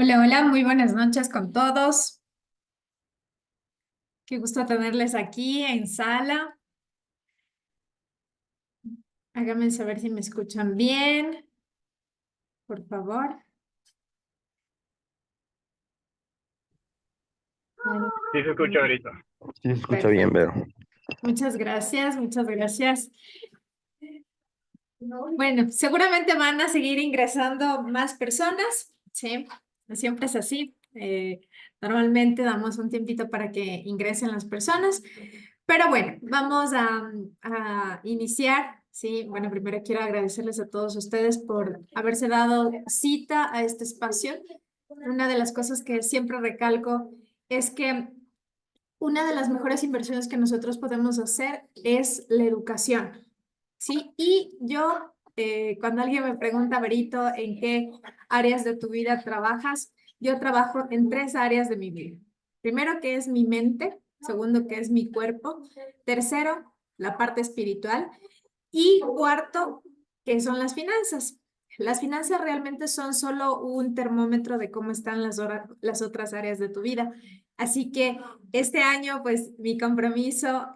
Hola, hola, muy buenas noches con todos. Qué gusto tenerles aquí en sala. Háganme saber si me escuchan bien, por favor. Bueno, Sí se escucha ahorita. Sí, se escucha bien, perfecto. Vero. Muchas gracias, muchas gracias. Bueno, seguramente van a seguir ingresando más personas, ¿sí? Siempre es así. Normalmente damos un tiempito para que ingresen las personas. Pero bueno, vamos a iniciar. Sí, bueno, primero quiero agradecerles a todos ustedes por haberse dado cita a este espacio. Una de las cosas que siempre recalco es que una de las mejores inversiones que nosotros podemos hacer es la educación. Sí, y yo, cuando alguien me pregunta, Berito, ¿en qué áreas de tu vida trabajas? Yo trabajo en tres áreas de mi vida. Primero, que es mi mente. Segundo, que es mi cuerpo. Tercero, la parte espiritual. Y cuarto, que son las finanzas. Las finanzas realmente son solo un termómetro de cómo están las otras áreas de tu vida. Así que este año, pues mi compromiso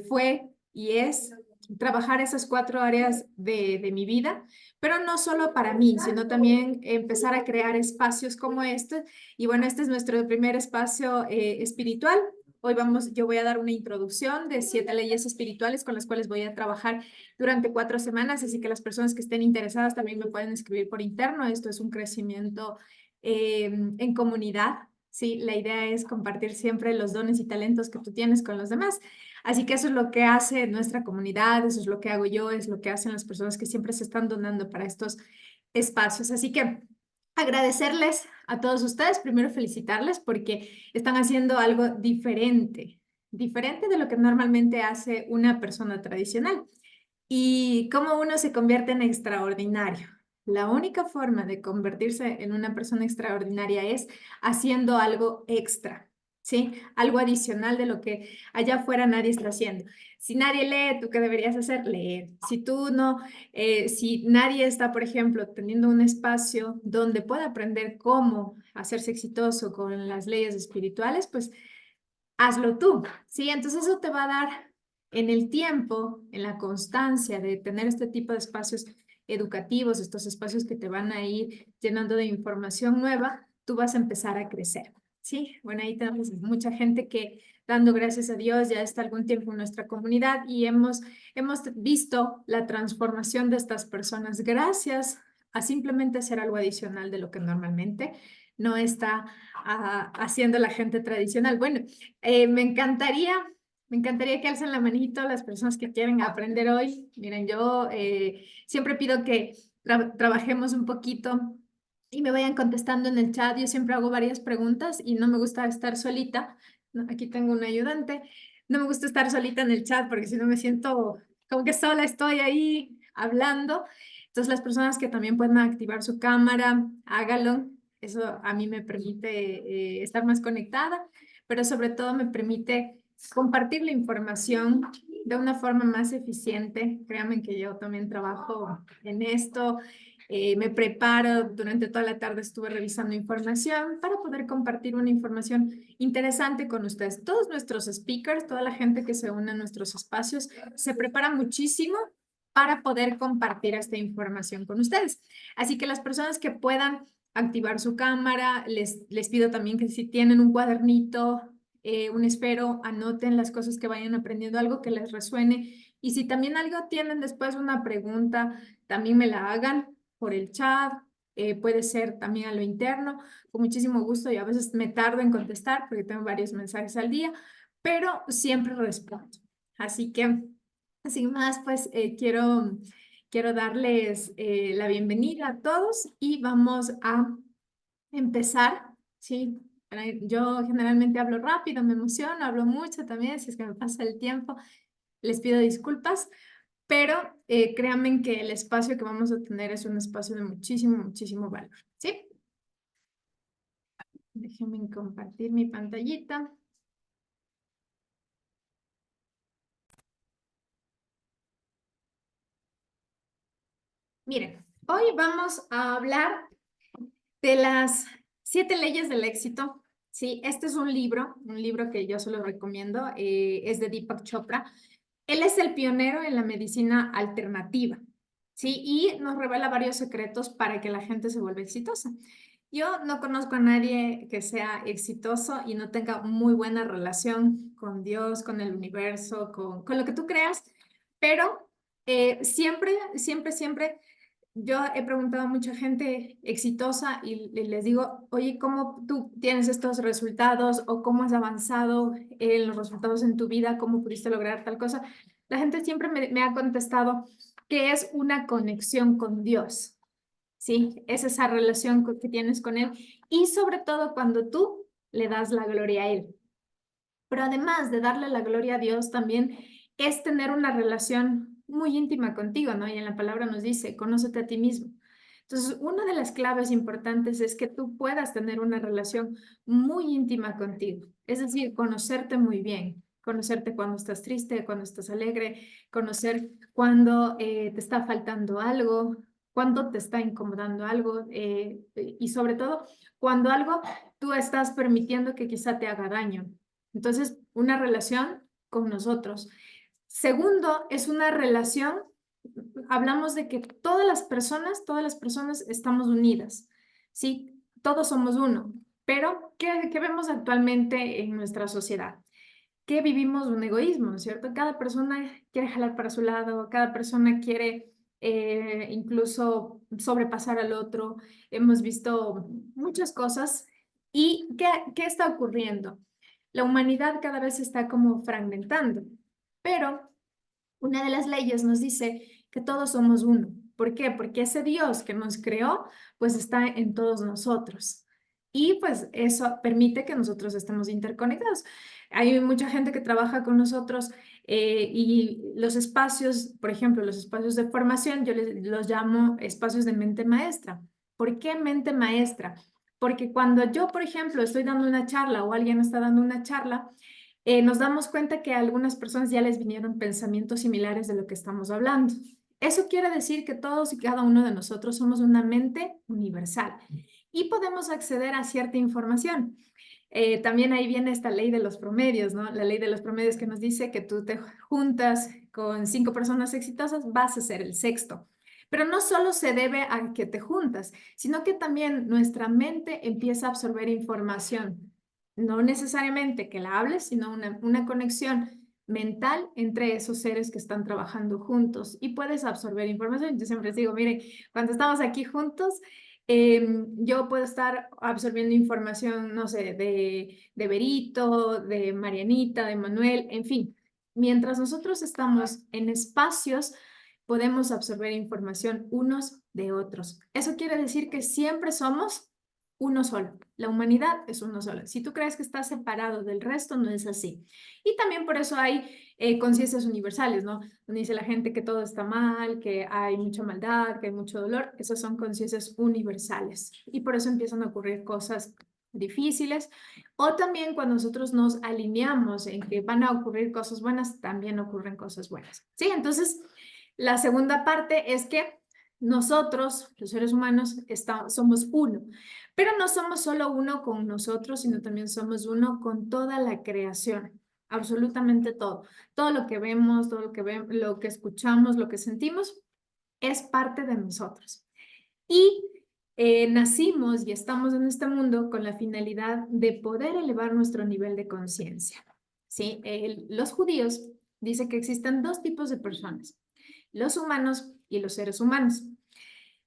fue y es trabajar esas cuatro áreas de mi vida, pero no solo para mí, sino también empezar a crear espacios como este. Y bueno, este es nuestro primer espacio espiritual. Yo voy a dar una introducción de 7 leyes espirituales con las cuales voy a trabajar durante 4 semanas, así que las personas que estén interesadas también me pueden escribir por interno. Esto es un crecimiento en comunidad. Sí, la idea es compartir siempre los dones y talentos que tú tienes con los demás. Así que eso es lo que hace nuestra comunidad, eso es lo que hago yo, es lo que hacen las personas que siempre se están donando para estos espacios. Así que agradecerles a todos ustedes, primero felicitarles porque están haciendo algo diferente, diferente de lo que normalmente hace una persona tradicional. Y cómo uno se convierte en extraordinario. La única forma de convertirse en una persona extraordinaria es haciendo algo extra, ¿sí? Algo adicional de lo que allá afuera nadie está haciendo. Si nadie lee, ¿tú qué deberías hacer? Leer. Si tú no, si nadie está, por ejemplo, teniendo un espacio donde pueda aprender cómo hacerse exitoso con las leyes espirituales, pues hazlo tú, ¿sí? Entonces eso te va a dar en el tiempo, en la constancia de tener este tipo de espacios educativos, estos espacios que te van a ir llenando de información nueva, tú vas a empezar a crecer, ¿sí? Bueno, ahí tenemos mucha gente que, dando gracias a Dios, ya está algún tiempo en nuestra comunidad y hemos visto la transformación de estas personas gracias a simplemente hacer algo adicional de lo que normalmente no está haciendo la gente tradicional. Bueno, me encantaría que alcen la manito las personas que quieren aprender hoy. Miren, yo siempre pido que trabajemos un poquito y me vayan contestando en el chat. Yo siempre hago varias preguntas y no me gusta estar solita. No, aquí tengo un ayudante. No me gusta estar solita en el chat porque si no me siento como que sola estoy ahí hablando. Entonces, las personas que también pueden activar su cámara, hágalo. Eso a mí me permite estar más conectada, pero sobre todo me permite compartir la información de una forma más eficiente. Créanme que yo también trabajo en esto. Me preparo, durante toda la tarde estuve revisando información para poder compartir una información interesante con ustedes. Todos nuestros speakers, toda la gente que se une a nuestros espacios, se prepara muchísimo para poder compartir esta información con ustedes. Así que las personas que puedan activar su cámara. Les pido también que si tienen un cuadernito, un esfero, anoten las cosas que vayan aprendiendo, algo que les resuene. Y si también algo tienen después una pregunta, también me la hagan por el chat. Puede ser también a lo interno, con muchísimo gusto. Y a veces me tardo en contestar porque tengo varios mensajes al día, pero siempre respondo. Así que, sin más, pues quiero darles la bienvenida a todos y vamos a empezar. Sí, yo generalmente hablo rápido, me emociono, hablo mucho también, si es que me pasa el tiempo, les pido disculpas, pero créanme que el espacio que vamos a tener es un espacio de muchísimo, muchísimo valor. ¿Sí? Déjenme compartir mi pantallita. Miren, hoy vamos a hablar de las Siete leyes del éxito. Sí, este es un libro que yo se lo recomiendo, es de Deepak Chopra. Él es el pionero en la medicina alternativa, ¿sí? Y nos revela varios secretos para que la gente se vuelva exitosa. Yo no conozco a nadie que sea exitoso y no tenga muy buena relación con Dios, con el universo, con lo que tú creas, pero siempre yo he preguntado a mucha gente exitosa y les digo, oye, ¿cómo tú tienes estos resultados o cómo has avanzado en los resultados en tu vida? ¿Cómo pudiste lograr tal cosa? La gente siempre me ha contestado que es una conexión con Dios, ¿sí? Es esa relación que tienes con Él y sobre todo cuando tú le das la gloria a Él. Pero además de darle la gloria a Dios, también es tener una relación muy íntima contigo, ¿no? Y en la palabra nos dice, conócete a ti mismo. Entonces, una de las claves importantes es que tú puedas tener una relación muy íntima contigo, es decir, conocerte muy bien, conocerte cuando estás triste, cuando estás alegre, conocer cuando te está faltando algo, cuando te está incomodando algo y sobre todo cuando algo tú estás permitiendo que quizá te haga daño. Entonces, una relación con nosotros. Segundo, es una relación, hablamos de que todas las personas estamos unidas, ¿sí? Todos somos uno, pero ¿qué vemos actualmente en nuestra sociedad? Que vivimos un egoísmo, ¿no es cierto? Cada persona quiere jalar para su lado, cada persona quiere incluso sobrepasar al otro. Hemos visto muchas cosas. ¿Y qué está ocurriendo? La humanidad cada vez se está como fragmentando, pero una de las leyes nos dice que todos somos uno. ¿Por qué? Porque ese Dios que nos creó, pues está en todos nosotros. Y pues eso permite que nosotros estemos interconectados. Hay mucha gente que trabaja con nosotros y los espacios, por ejemplo, los espacios de formación, yo los llamo espacios de mente maestra. ¿Por qué mente maestra? Porque cuando yo, por ejemplo, estoy dando una charla o alguien está dando una charla, nos damos cuenta que a algunas personas ya les vinieron pensamientos similares de lo que estamos hablando. Eso quiere decir que todos y cada uno de nosotros somos una mente universal y podemos acceder a cierta información. También ahí viene esta ley de los promedios, ¿no? La ley de los promedios que nos dice que tú te juntas con 5 personas exitosas, vas a ser el sexto. Pero no solo se debe a que te juntas, sino que también nuestra mente empieza a absorber información. No necesariamente que la hables, sino una conexión mental entre esos seres que están trabajando juntos y puedes absorber información. Yo siempre les digo, miren, cuando estamos aquí juntos, yo puedo estar absorbiendo información, no sé, de Berito, de Marianita, de Manuel, en fin. Mientras nosotros estamos en espacios, podemos absorber información unos de otros. Eso quiere decir que siempre somos uno solo. La humanidad es uno solo. Si tú crees que estás separado del resto, no es así. Y también por eso hay conciencias universales, ¿no? Donde dice la gente que todo está mal, que hay mucha maldad, que hay mucho dolor. Esas son conciencias universales. Y por eso empiezan a ocurrir cosas difíciles. O también cuando nosotros nos alineamos en que van a ocurrir cosas buenas, también ocurren cosas buenas. ¿Sí? Entonces, la segunda parte es que nosotros, los seres humanos, somos uno. Pero no somos solo uno con nosotros, sino también somos uno con toda la creación, absolutamente todo. Todo lo que vemos, todo lo que escuchamos, lo que sentimos, es parte de nosotros. Y nacimos y estamos en este mundo con la finalidad de poder elevar nuestro nivel de conciencia. ¿Sí? Los judíos dicen que existen dos tipos de personas, los humanos y los seres humanos.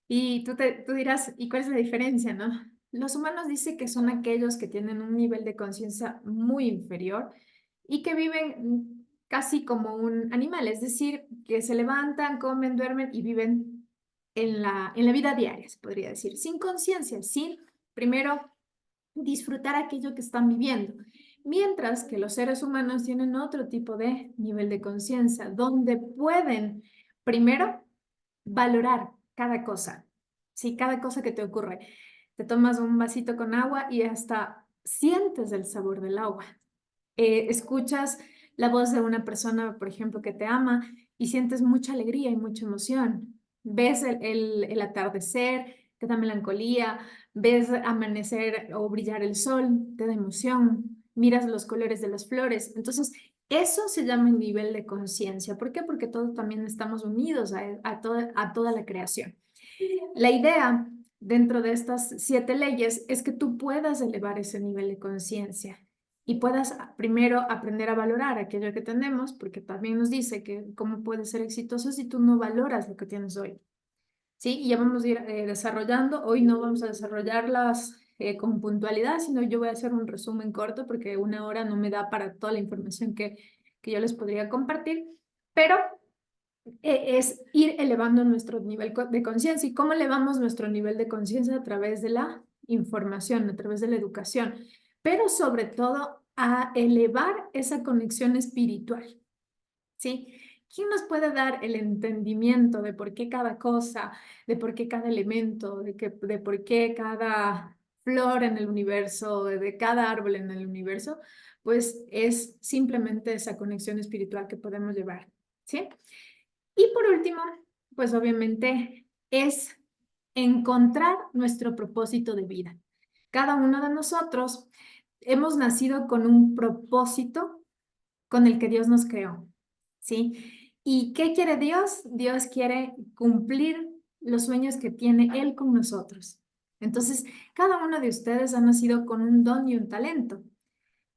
Y tú dirás, ¿y cuál es la diferencia, no? Los humanos dicen que son aquellos que tienen un nivel de conciencia muy inferior y que viven casi como un animal, es decir, que se levantan, comen, duermen y viven en la vida diaria, se podría decir, sin conciencia, sin primero disfrutar aquello que están viviendo. Mientras que los seres humanos tienen otro tipo de nivel de conciencia, donde pueden primero valorar cada cosa, ¿sí? Cada cosa que te ocurre. Te tomas un vasito con agua y hasta sientes el sabor del agua. Escuchas la voz de una persona, por ejemplo, que te ama y sientes mucha alegría y mucha emoción. Ves el atardecer, te da melancolía, ves amanecer o brillar el sol, te da emoción, miras los colores de las flores. Entonces, eso se llama el nivel de conciencia. ¿Por qué? Porque todos también estamos unidos a toda la creación. La idea dentro de estas 7 leyes es que tú puedas elevar ese nivel de conciencia y puedas primero aprender a valorar aquello que tenemos, porque también nos dice que cómo puedes ser exitoso si tú no valoras lo que tienes hoy. ¿Sí? Y ya vamos a ir desarrollando. Hoy no vamos a desarrollarlas con puntualidad, sino yo voy a hacer un resumen corto porque 1 hora no me da para toda la información que yo les podría compartir, pero es ir elevando nuestro nivel de conciencia. ¿Y cómo elevamos nuestro nivel de conciencia? A través de la información, a través de la educación, pero sobre todo a elevar esa conexión espiritual, ¿sí? ¿Quién nos puede dar el entendimiento de por qué cada cosa, de por qué cada elemento, de por qué cada flor en el universo, de cada árbol en el universo? Pues es simplemente esa conexión espiritual que podemos llevar, ¿sí? Y por último, pues obviamente es encontrar nuestro propósito de vida. Cada uno de nosotros hemos nacido con un propósito con el que Dios nos creó, ¿sí? ¿Y qué quiere Dios? Dios quiere cumplir los sueños que tiene Él con nosotros. Entonces, cada uno de ustedes ha nacido con un don y un talento.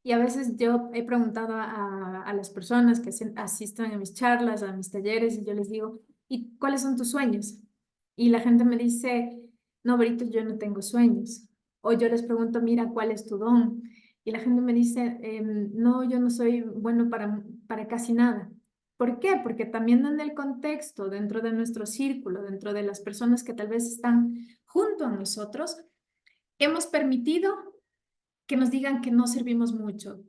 Y a veces yo he preguntado a las personas que asisten a mis charlas, a mis talleres, y yo les digo, ¿y cuáles son tus sueños? Y la gente me dice, no, Berito, yo no tengo sueños. O yo les pregunto, mira, ¿cuál es tu don? Y la gente me dice, no, yo no soy bueno para casi nada. ¿Por qué? Porque también en el contexto, dentro de nuestro círculo, dentro de las personas que tal vez están junto a nosotros, hemos permitido que nos digan que no servimos mucho,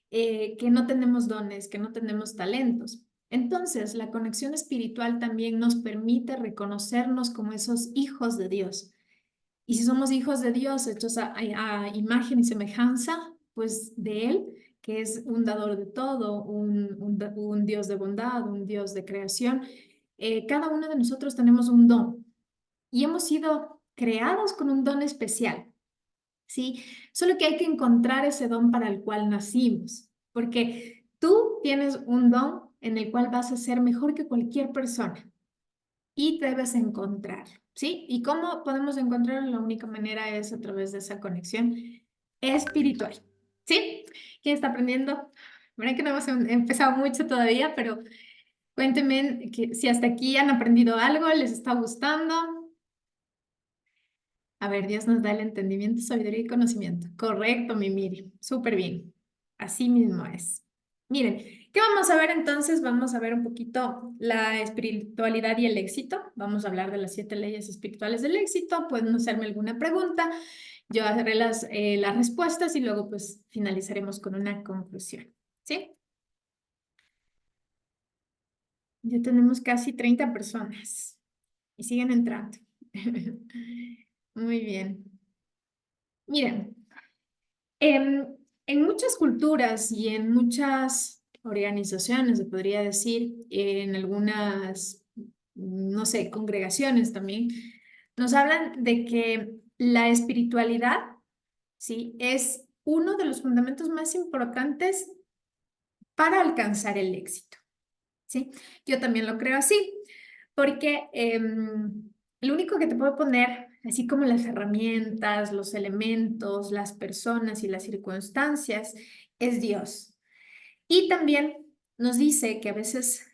que no tenemos dones, que no tenemos talentos. Entonces, la conexión espiritual también nos permite reconocernos como esos hijos de Dios. Y si somos hijos de Dios, hechos a imagen y semejanza, pues de Él, que es un dador de todo, un Dios de bondad, un Dios de creación, cada uno de nosotros tenemos un don y hemos sido creados con un don especial. ¿Sí? Solo que hay que encontrar ese don para el cual nacimos, porque tú tienes un don en el cual vas a ser mejor que cualquier persona y debes encontrarlo, ¿sí? ¿Y cómo podemos encontrarlo? La única manera es a través de esa conexión espiritual, ¿sí? ¿Quién está aprendiendo? Verán que no hemos empezado mucho todavía, pero cuéntenme si hasta aquí han aprendido algo, les está gustando. A ver, Dios nos da el entendimiento, sabiduría y conocimiento. Correcto, mi Miri. Súper bien. Así mismo es. Miren, ¿qué vamos a ver entonces? Vamos a ver un poquito la espiritualidad y el éxito. Vamos a hablar de las 7 leyes espirituales del éxito. Pueden hacerme alguna pregunta. Yo haré las respuestas y luego pues finalizaremos con una conclusión. ¿Sí? Ya tenemos casi 30 personas y siguen entrando. Muy bien. Miren. Em, en muchas culturas y en muchas organizaciones, se podría decir, en algunas, no sé, congregaciones también, nos hablan de que la espiritualidad, ¿sí? Es uno de los fundamentos más importantes para alcanzar el éxito, ¿sí? Yo también lo creo así, porque lo único que te puedo poner, así como las herramientas, los elementos, las personas y las circunstancias, es Dios. Y también nos dice que a veces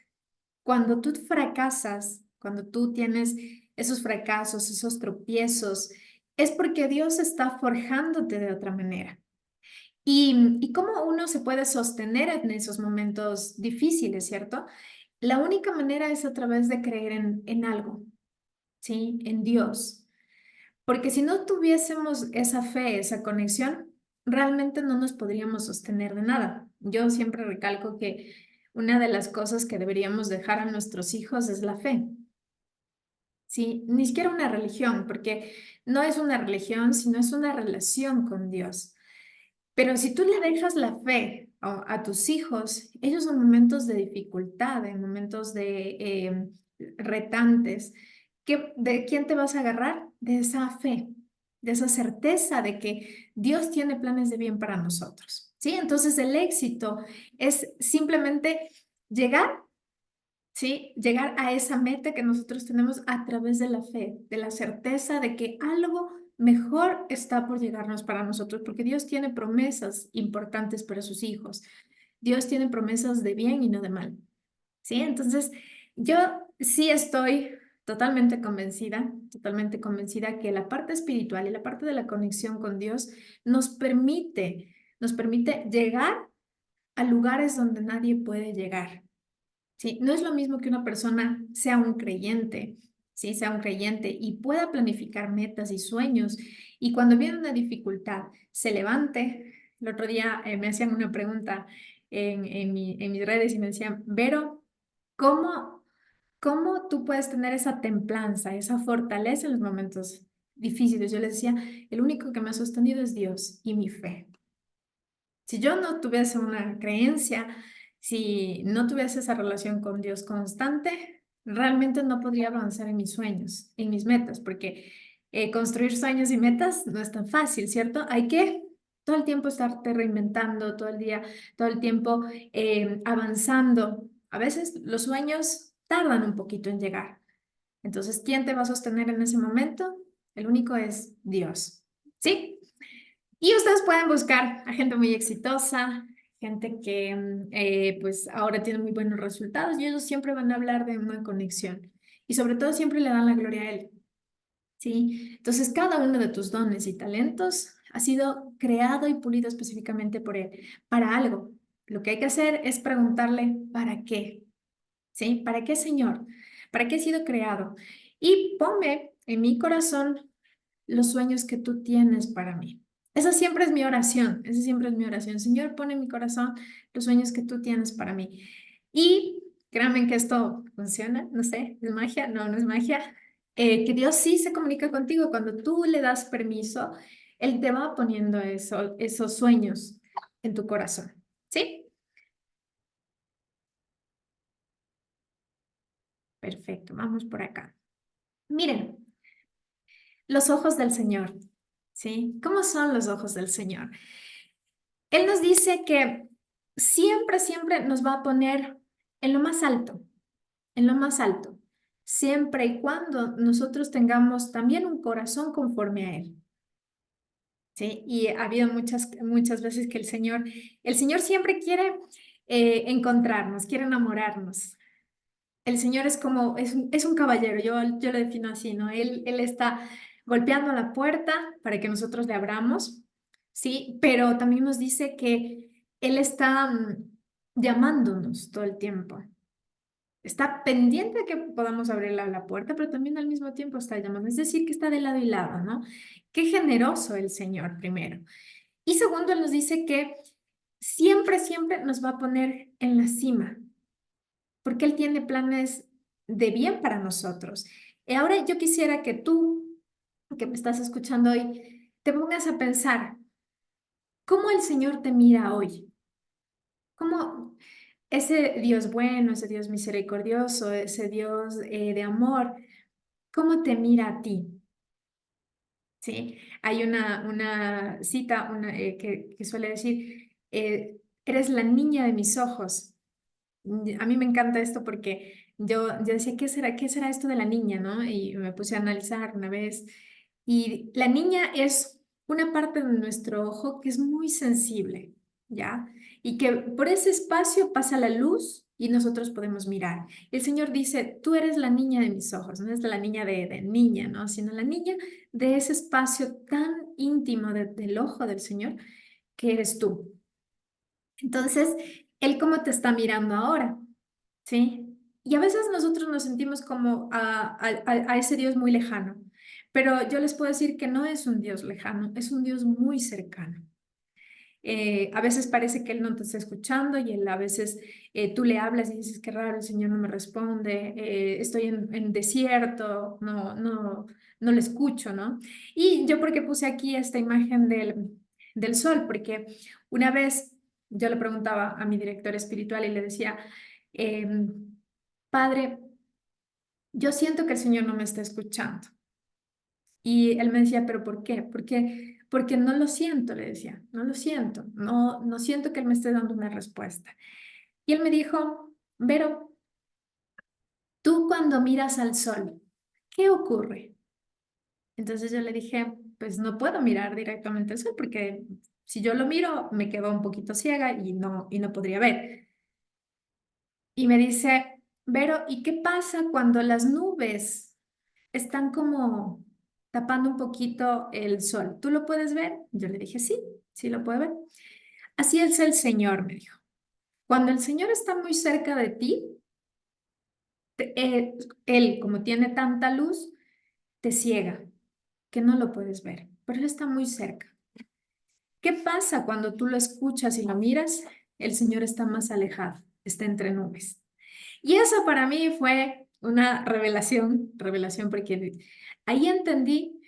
cuando tú fracasas, cuando tú tienes esos fracasos, esos tropiezos, es porque Dios está forjándote de otra manera. Y cómo uno se puede sostener en esos momentos difíciles, ¿cierto? La única manera es a través de creer en algo, ¿sí? En Dios. Porque si no tuviésemos esa fe, esa conexión, realmente no nos podríamos sostener de nada. Yo siempre recalco que una de las cosas que deberíamos dejar a nuestros hijos es la fe, ¿sí? Ni siquiera una religión, porque no es una religión, sino es una relación con Dios. Pero si tú le dejas la fe a tus hijos, ellos en momentos de dificultad, en momentos de retantes, ¿de quién te vas a agarrar? De esa fe. de esa certeza de que Dios tiene planes de bien para nosotros, ¿sí? Entonces el éxito es simplemente llegar, ¿sí? Llegar a esa meta que nosotros tenemos a través de la fe, de la certeza de que algo mejor está por llegarnos para nosotros, porque Dios tiene promesas importantes para sus hijos. Dios tiene promesas de bien y no de mal, ¿sí? Entonces, yo sí estoy totalmente convencida que la parte espiritual y la parte de la conexión con Dios nos permite llegar a lugares donde nadie puede llegar. ¿Sí? No es lo mismo que una persona sea un creyente, ¿sí? Sea un creyente y pueda planificar metas y sueños y cuando viene una dificultad se levante. El otro día me hacían una pregunta en mis redes y me decían, Vero, ¿cómo, cómo tú puedes tener esa templanza, esa fortaleza en los momentos difíciles? Yo les decía, el único que me ha sostenido es Dios y mi fe. Si yo no tuviese una creencia, si no tuviese esa relación con Dios constante, realmente no podría avanzar en mis sueños, en mis metas, porque construir sueños y metas no es tan fácil, ¿cierto? Hay que todo el tiempo estarte reinventando, todo el día, todo el tiempo avanzando. A veces los sueños tardan un poquito en llegar. Entonces, ¿quién te va a sostener en ese momento? El único es Dios. ¿Sí? Y ustedes pueden buscar a gente muy exitosa, gente que pues ahora tiene muy buenos resultados y ellos siempre van a hablar de una conexión y sobre todo siempre le dan la gloria a él, ¿sí? Entonces cada uno de tus dones y talentos ha sido creado y pulido específicamente por él para algo. Lo que hay que hacer es preguntarle, ¿para qué? ¿Sí? ¿Para qué, Señor? ¿Para qué he sido creado? Y ponme en mi corazón los sueños que tú tienes para mí. Esa siempre es mi oración, esa siempre es mi oración. Señor, pone en mi corazón los sueños que tú tienes para mí. Y créanme que esto funciona, no sé, ¿es magia? No, no es magia. Que Dios sí se comunica contigo cuando tú le das permiso, Él te va poniendo esos sueños en tu corazón. ¿Sí? Perfecto, vamos por acá. Miren, los ojos del Señor. ¿Sí? ¿Cómo son los ojos del Señor? Él nos dice que siempre nos va a poner en lo más alto, en lo más alto, siempre y cuando nosotros tengamos también un corazón conforme a Él. ¿Sí? Y ha habido muchas veces que el Señor siempre quiere encontrarnos, quiere enamorarnos. El Señor es como, es un caballero, yo lo defino así, ¿no? Él está golpeando a la puerta para que nosotros le abramos, ¿sí? Pero también nos dice que Él está llamándonos todo el tiempo. Está pendiente de que podamos abrir la puerta, pero también al mismo tiempo está llamando. Es decir, que está de lado y lado, ¿no? Qué generoso el Señor, primero. Y segundo, Él nos dice que siempre nos va a poner en la cima porque Él tiene planes de bien para nosotros. Y ahora yo quisiera que tú, que me estás escuchando hoy, te pongas a pensar, ¿cómo el Señor te mira hoy? ¿Cómo ese Dios bueno, ese Dios misericordioso, ese Dios de amor, cómo te mira a ti? ¿Sí? Hay una cita que suele decir, eres la niña de mis ojos. A mí me encanta esto porque yo decía, qué será esto de la niña, ¿no? Y me puse a analizar una vez. Y la niña es una parte de nuestro ojo que es muy sensible, ¿ya? Y que por ese espacio pasa la luz y nosotros podemos mirar. El Señor dice, tú eres la niña de mis ojos, no es la niña de niña, ¿no? Sino la niña de ese espacio tan íntimo del ojo del Señor que eres tú. Entonces, Él cómo te está mirando ahora. ¿Sí? Y a veces nosotros nos sentimos como a ese Dios muy lejano, pero yo les puedo decir que no es un Dios lejano, es un Dios muy cercano. A veces parece que Él no te está escuchando y a veces tú le hablas y dices, qué raro, el Señor no me responde, estoy en desierto, no le escucho, ¿no? Y yo porque puse aquí esta imagen del sol, porque una vez yo le preguntaba a mi director espiritual y le decía, Padre, yo siento que el Señor no me está escuchando. Y él me decía, ¿pero por qué? Porque no lo siento, le decía, no lo siento, no siento que él me esté dando una respuesta. Y él me dijo, Vero, tú cuando miras al sol, ¿qué ocurre? Entonces yo le dije, pues no puedo mirar directamente al sol porque si yo lo miro me quedo un poquito ciega y no podría ver. Y me dice, Vero, ¿y qué pasa cuando las nubes están como tapando un poquito el sol? ¿Tú lo puedes ver? Yo le dije, sí, sí lo puedo ver. Así es el Señor, me dijo. Cuando el Señor está muy cerca de ti, Él, como tiene tanta luz, te ciega, que no lo puedes ver, pero Él está muy cerca. ¿Qué pasa cuando tú lo escuchas y lo miras? El Señor está más alejado, está entre nubes. Y eso para mí fue una revelación porque ahí entendí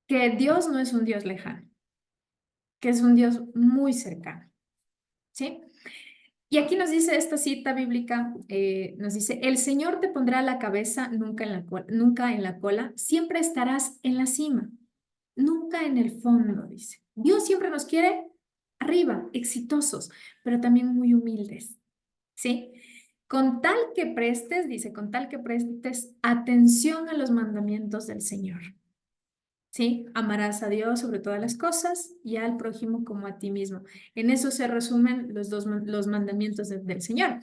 que Dios no es un Dios lejano, que es un Dios muy cercano, ¿sí? Y aquí nos dice esta cita bíblica, nos dice, el Señor te pondrá la cabeza, nunca en la cola, siempre estarás en la cima, nunca en el fondo, dice. Dios siempre nos quiere arriba, exitosos, pero también muy humildes, ¿sí? Con tal que prestes, dice, con tal que prestes atención a los mandamientos del Señor. ¿Sí? Amarás a Dios sobre todas las cosas y al prójimo como a ti mismo. En eso se resumen los mandamientos del Señor.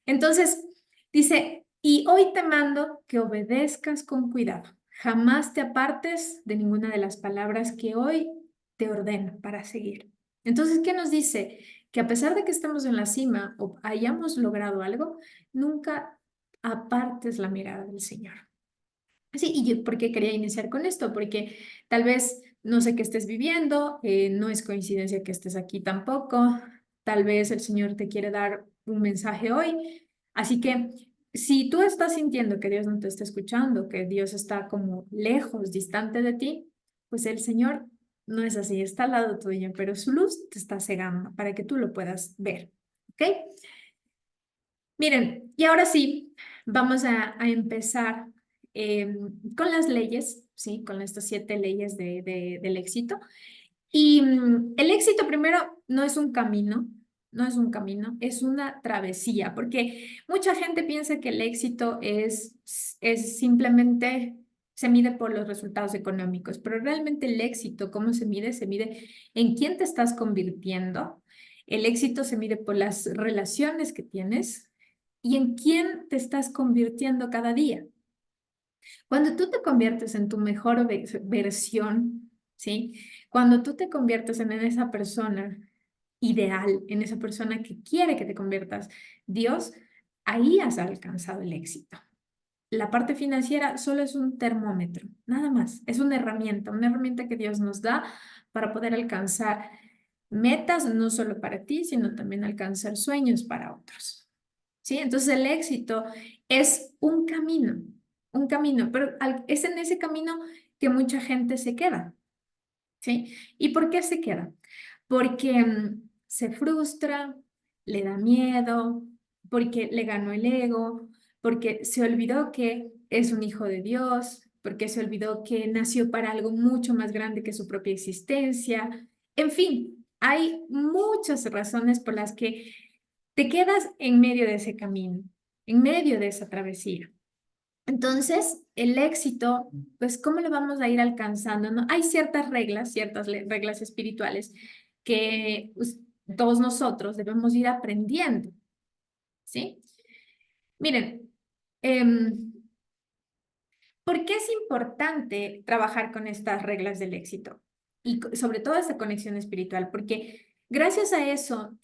Entonces, dice, y hoy te mando que obedezcas con cuidado. Jamás te apartes de ninguna de las palabras que hoy te ordeno para seguir. Entonces, ¿qué nos dice? Que a pesar de que estemos en la cima o hayamos logrado algo, nunca apartes la mirada del Señor. Sí, y yo, ¿por qué quería iniciar con esto? Porque tal vez no sé qué estés viviendo, no es coincidencia que estés aquí tampoco, tal vez el Señor te quiere dar un mensaje hoy. Así que si tú estás sintiendo que Dios no te está escuchando, que Dios está como lejos, distante de ti, pues el Señor no es así, está al lado tuyo, pero su luz te está cegando para que tú lo puedas ver. ¿Ok? Miren, y ahora sí, vamos a empezar con las leyes, ¿sí? Con estas 7 leyes del éxito. Y el éxito primero no es un camino, no es un camino, es una travesía, porque mucha gente piensa que el éxito es simplemente, se mide por los resultados económicos, pero realmente el éxito, ¿cómo se mide? Se mide en quién te estás convirtiendo. El éxito se mide por las relaciones que tienes y en quién te estás convirtiendo cada día. Cuando tú te conviertes en tu mejor versión, ¿sí? Cuando tú te conviertes en esa persona ideal, en esa persona que quiere que te conviertas, Dios, ahí has alcanzado el éxito. La parte financiera solo es un termómetro, nada más. Es una herramienta que Dios nos da para poder alcanzar metas, no solo para ti, sino también alcanzar sueños para otros. ¿Sí? Entonces el éxito es un camino, pero es en ese camino que mucha gente se queda. ¿Sí? ¿Y por qué se queda? Porque se frustra, le da miedo, porque le ganó el ego, porque se olvidó que es un hijo de Dios, porque se olvidó que nació para algo mucho más grande que su propia existencia. En fin, hay muchas razones por las que te quedas en medio de ese camino, en medio de esa travesía. Entonces, el éxito, pues, ¿cómo lo vamos a ir alcanzando? ¿No? Hay ciertas reglas espirituales que pues, todos nosotros debemos ir aprendiendo, ¿sí? Miren, ¿por qué es importante trabajar con estas reglas del éxito? Y sobre todo esa conexión espiritual, porque gracias a eso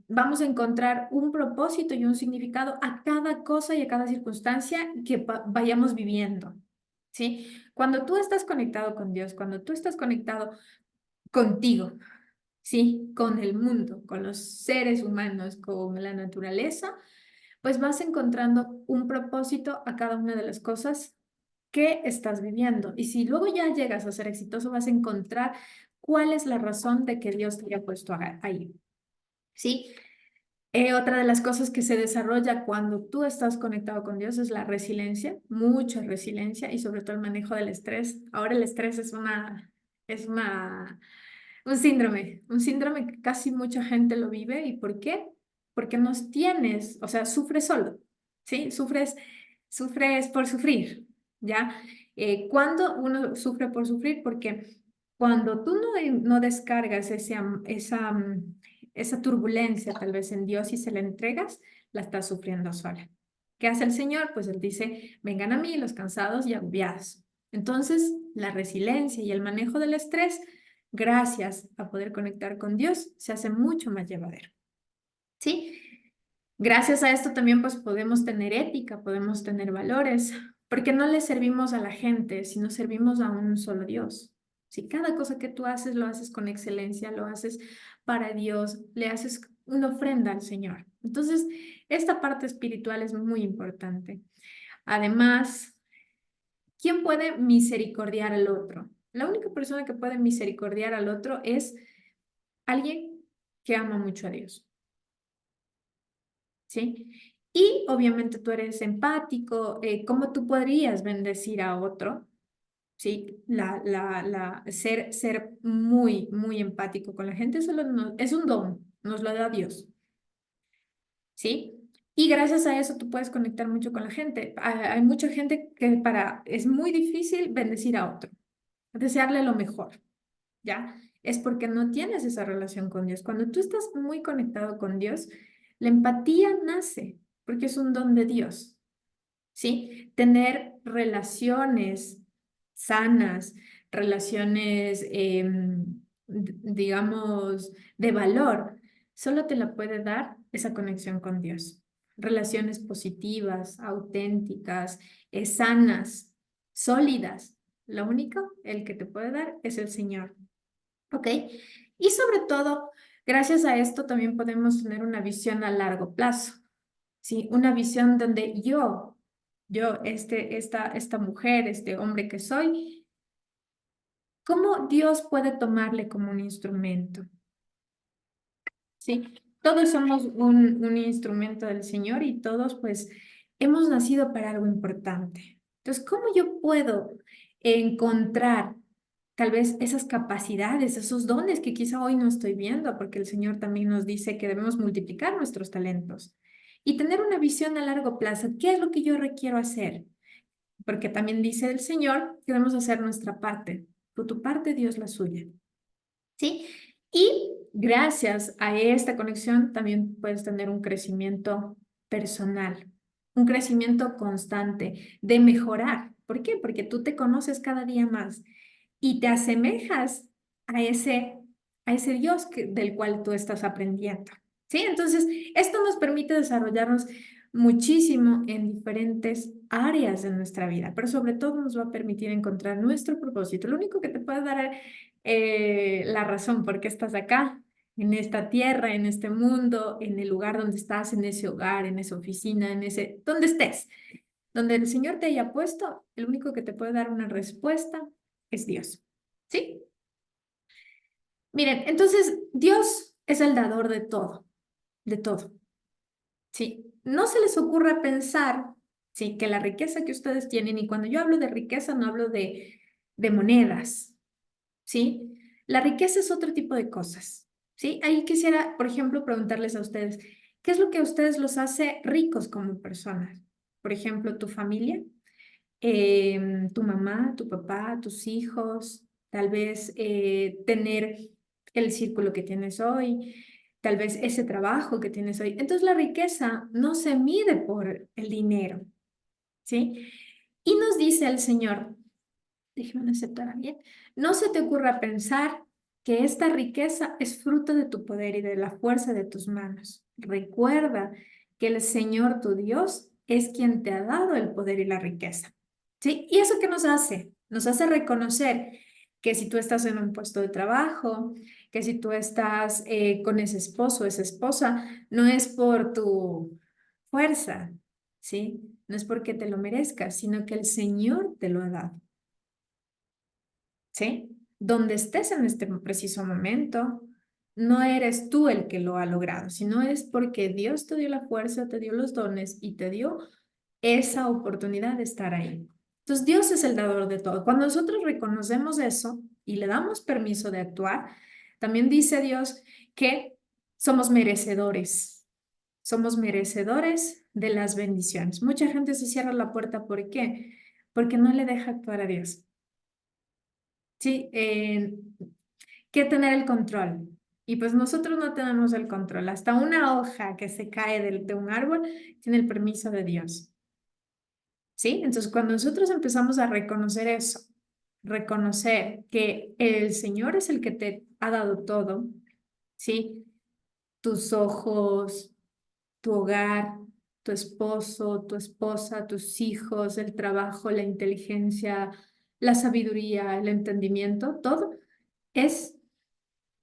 vamos a encontrar un propósito y un significado a cada cosa y a cada circunstancia que vayamos viviendo, ¿sí? Cuando tú estás conectado con Dios, cuando tú estás conectado contigo, ¿sí? Con el mundo, con los seres humanos, con la naturaleza, pues vas encontrando un propósito a cada una de las cosas que estás viviendo. Y si luego ya llegas a ser exitoso, vas a encontrar cuál es la razón de que Dios te haya puesto ahí. ¿Sí? Otra de las cosas que se desarrolla cuando tú estás conectado con Dios es la resiliencia, mucha resiliencia y sobre todo el manejo del estrés. Ahora el estrés es un síndrome que casi mucha gente lo vive. ¿Y por qué? Porque nos tienes, o sea, sufres solo, ¿sí? Sufres por sufrir, ¿ya? ¿Cuándo uno sufre por sufrir? Porque cuando tú no descargas esa turbulencia tal vez en Dios y se la entregas, la estás sufriendo sola. ¿Qué hace el Señor? Pues Él dice, vengan a mí los cansados y agobiados. Entonces, la resiliencia y el manejo del estrés, gracias a poder conectar con Dios, se hace mucho más llevadero. ¿Sí? Gracias a esto también pues podemos tener ética, podemos tener valores, porque no le servimos a la gente, sino servimos a un solo Dios. Si cada cosa que tú haces lo haces con excelencia, lo haces para Dios, le haces una ofrenda al Señor. Entonces, esta parte espiritual es muy importante. Además, ¿quién puede misericordiar al otro? La única persona que puede misericordiar al otro es alguien que ama mucho a Dios. ¿Sí? Y obviamente tú eres empático, ¿cómo tú podrías bendecir a otro? ¿Sí? Ser muy, muy empático con la gente es un don, nos lo da Dios, ¿sí? Y gracias a eso tú puedes conectar mucho con la gente. Hay mucha gente que es muy difícil bendecir a otro, desearle lo mejor, ¿ya? Es porque no tienes esa relación con Dios. Cuando tú estás muy conectado con Dios, la empatía nace porque es un don de Dios, ¿sí? Tener relaciones sanas, relaciones, digamos, de valor, solo te la puede dar esa conexión con Dios. Relaciones positivas, auténticas, sanas, sólidas. Lo único, el que te puede dar es el Señor. ¿Ok? Y sobre todo, gracias a esto también podemos tener una visión a largo plazo, ¿sí? Una visión donde esta mujer, este hombre que soy, ¿cómo Dios puede tomarle como un instrumento? ¿Sí? Todos somos un instrumento del Señor y todos pues hemos nacido para algo importante. Entonces, ¿cómo yo puedo encontrar tal vez esas capacidades, esos dones que quizá hoy no estoy viendo? Porque el Señor también nos dice que debemos multiplicar nuestros talentos y tener una visión a largo plazo. ¿Qué es lo que yo requiero hacer? Porque también dice el Señor que debemos hacer nuestra parte. Por tu parte, Dios la suya. ¿Sí? Y gracias a esta conexión también puedes tener un crecimiento personal, un crecimiento constante de mejorar. ¿Por qué? Porque tú te conoces cada día más y te asemejas a ese Dios del cual tú estás aprendiendo. ¿Sí? Entonces, esto nos permite desarrollarnos muchísimo en diferentes áreas de nuestra vida, pero sobre todo nos va a permitir encontrar nuestro propósito. Lo único que te puede dar la razón por qué estás acá, en esta tierra, en este mundo, en el lugar donde estás, en ese hogar, en esa oficina, donde estés, donde el Señor te haya puesto, el único que te puede dar una respuesta es Dios. ¿Sí? Miren, entonces Dios es el dador de todo, de todo. ¿Sí? No se les ocurra pensar, ¿sí? Que la riqueza que ustedes tienen, y cuando yo hablo de riqueza no hablo de monedas, ¿sí? La riqueza es otro tipo de cosas, ¿sí? Ahí quisiera, por ejemplo, preguntarles a ustedes, ¿qué es lo que a ustedes los hace ricos como personas? Por ejemplo, tu familia, tu mamá, tu papá, tus hijos, tal vez tener el círculo que tienes hoy, tal vez ese trabajo que tienes hoy. Entonces la riqueza no se mide por el dinero, ¿sí? Y nos dice el Señor, déjeme aceptar a alguien, no se te ocurra pensar que esta riqueza es fruto de tu poder y de la fuerza de tus manos. Recuerda que el Señor tu Dios es quien te ha dado el poder y la riqueza. ¿Sí? ¿Y eso qué nos hace? Nos hace reconocer que si tú estás en un puesto de trabajo, que si tú estás con ese esposo o esa esposa, no es por tu fuerza, ¿sí? No es porque te lo merezcas, sino que el Señor te lo ha dado. ¿Sí? Donde estés en este preciso momento, no eres tú el que lo ha logrado, sino es porque Dios te dio la fuerza, te dio los dones y te dio esa oportunidad de estar ahí. Entonces, Dios es el dador de todo. Cuando nosotros reconocemos eso y le damos permiso de actuar, también dice Dios que somos merecedores. Somos merecedores de las bendiciones. Mucha gente se cierra la puerta. ¿Por qué? Porque no le deja actuar a Dios. Sí, que tener el control. Y pues nosotros no tenemos el control. Hasta una hoja que se cae de un árbol tiene el permiso de Dios. ¿Sí? Entonces, cuando nosotros empezamos a reconocer eso, reconocer que el Señor es el que te ha dado todo, ¿sí? Tus ojos, tu hogar, tu esposo, tu esposa, tus hijos, el trabajo, la inteligencia, la sabiduría, el entendimiento, todo es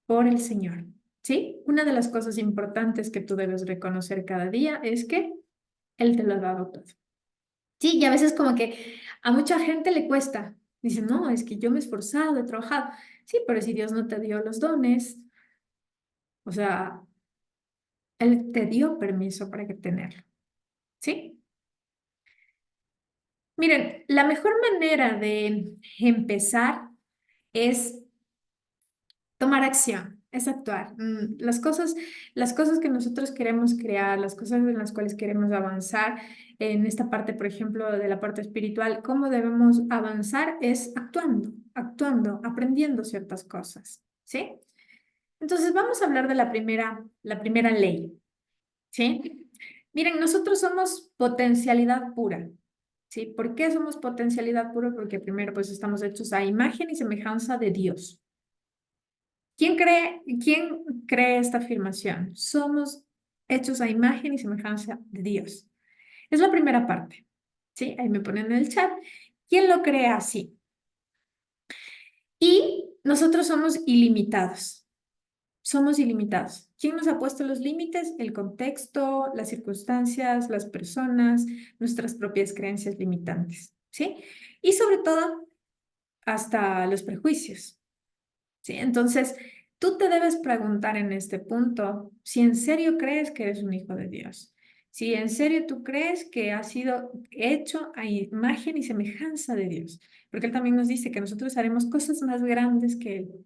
por el Señor, ¿sí? Una de las cosas importantes que tú debes reconocer cada día es que Él te lo ha dado todo. Sí, y a veces como que a mucha gente le cuesta. Dice, no, es que yo me he esforzado, he trabajado. Sí, pero si Dios no te dio los dones, o sea, Él te dio permiso para que tenerlo. ¿Sí? Miren, la mejor manera de empezar es tomar acción, es actuar. Las cosas que nosotros queremos crear, las cosas en las cuales queremos avanzar, en esta parte, por ejemplo, de la parte espiritual, cómo debemos avanzar es actuando, actuando, aprendiendo ciertas cosas, ¿sí? Entonces, vamos a hablar de la primera ley, ¿sí? Miren, nosotros somos potencialidad pura. ¿Sí? ¿Por qué somos potencialidad pura? Porque primero, pues estamos hechos a imagen y semejanza de Dios. Quién cree esta afirmación? Somos hechos a imagen y semejanza de Dios. Es la primera parte. ¿Sí? Ahí me ponen en el chat. ¿Quién lo cree así? Y nosotros somos ilimitados. Somos ilimitados. ¿Quién nos ha puesto los límites? El contexto, las circunstancias, las personas, nuestras propias creencias limitantes. ¿Sí? Y sobre todo, hasta los prejuicios. ¿Sí? Entonces, tú te debes preguntar en este punto si en serio crees que eres un hijo de Dios. Si en serio tú crees que has sido hecho a imagen y semejanza de Dios. Porque Él también nos dice que nosotros haremos cosas más grandes que Él.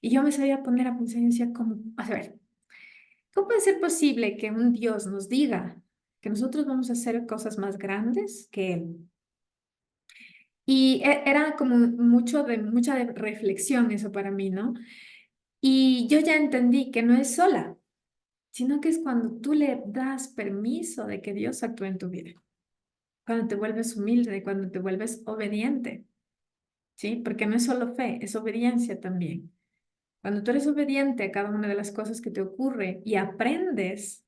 Y yo me sabía poner a pensar y decía, ¿cómo? A ver, ¿cómo puede ser posible que un Dios nos diga que nosotros vamos a hacer cosas más grandes que Él? Y era como mucha de reflexión eso para mí, ¿no? Y yo ya entendí que no es sola, sino que es cuando tú le das permiso de que Dios actúe en tu vida, cuando te vuelves humilde, cuando te vuelves obediente, ¿sí? Porque no es solo fe, es obediencia también. Cuando tú eres obediente a cada una de las cosas que te ocurre y aprendes,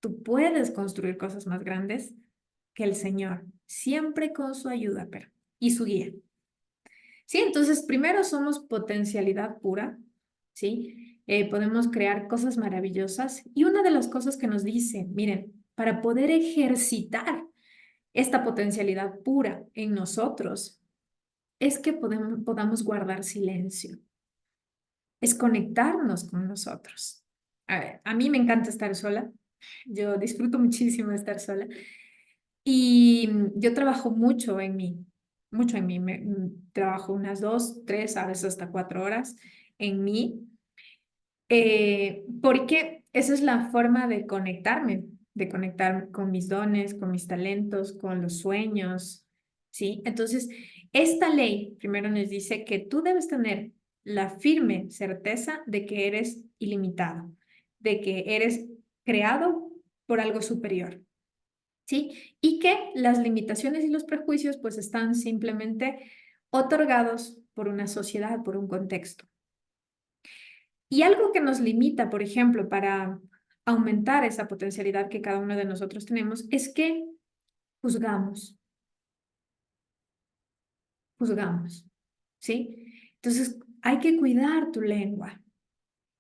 tú puedes construir cosas más grandes que el Señor, siempre con su ayuda, pero, y su guía. Sí, entonces primero somos potencialidad pura, ¿sí? Podemos crear cosas maravillosas y una de las cosas que nos dice, miren, para poder ejercitar esta potencialidad pura en nosotros, es que podamos guardar silencio, es conectarnos con nosotros. A ver, a mí me encanta estar sola, yo disfruto muchísimo de estar sola y yo trabajo mucho en mí. Trabajo unas 2, 3, a veces hasta 4 horas en mí, porque esa es la forma de conectar con mis dones, con mis talentos, con los sueños, ¿sí? Entonces, esta ley primero nos dice que tú debes tener la firme certeza de que eres ilimitado, de que eres creado por algo superior. ¿Sí? Y que las limitaciones y los prejuicios pues están simplemente otorgados por una sociedad, por un contexto. Y algo que nos limita, por ejemplo, para aumentar esa potencialidad que cada uno de nosotros tenemos, es que juzgamos, juzgamos, ¿sí? Entonces, hay que cuidar tu lengua.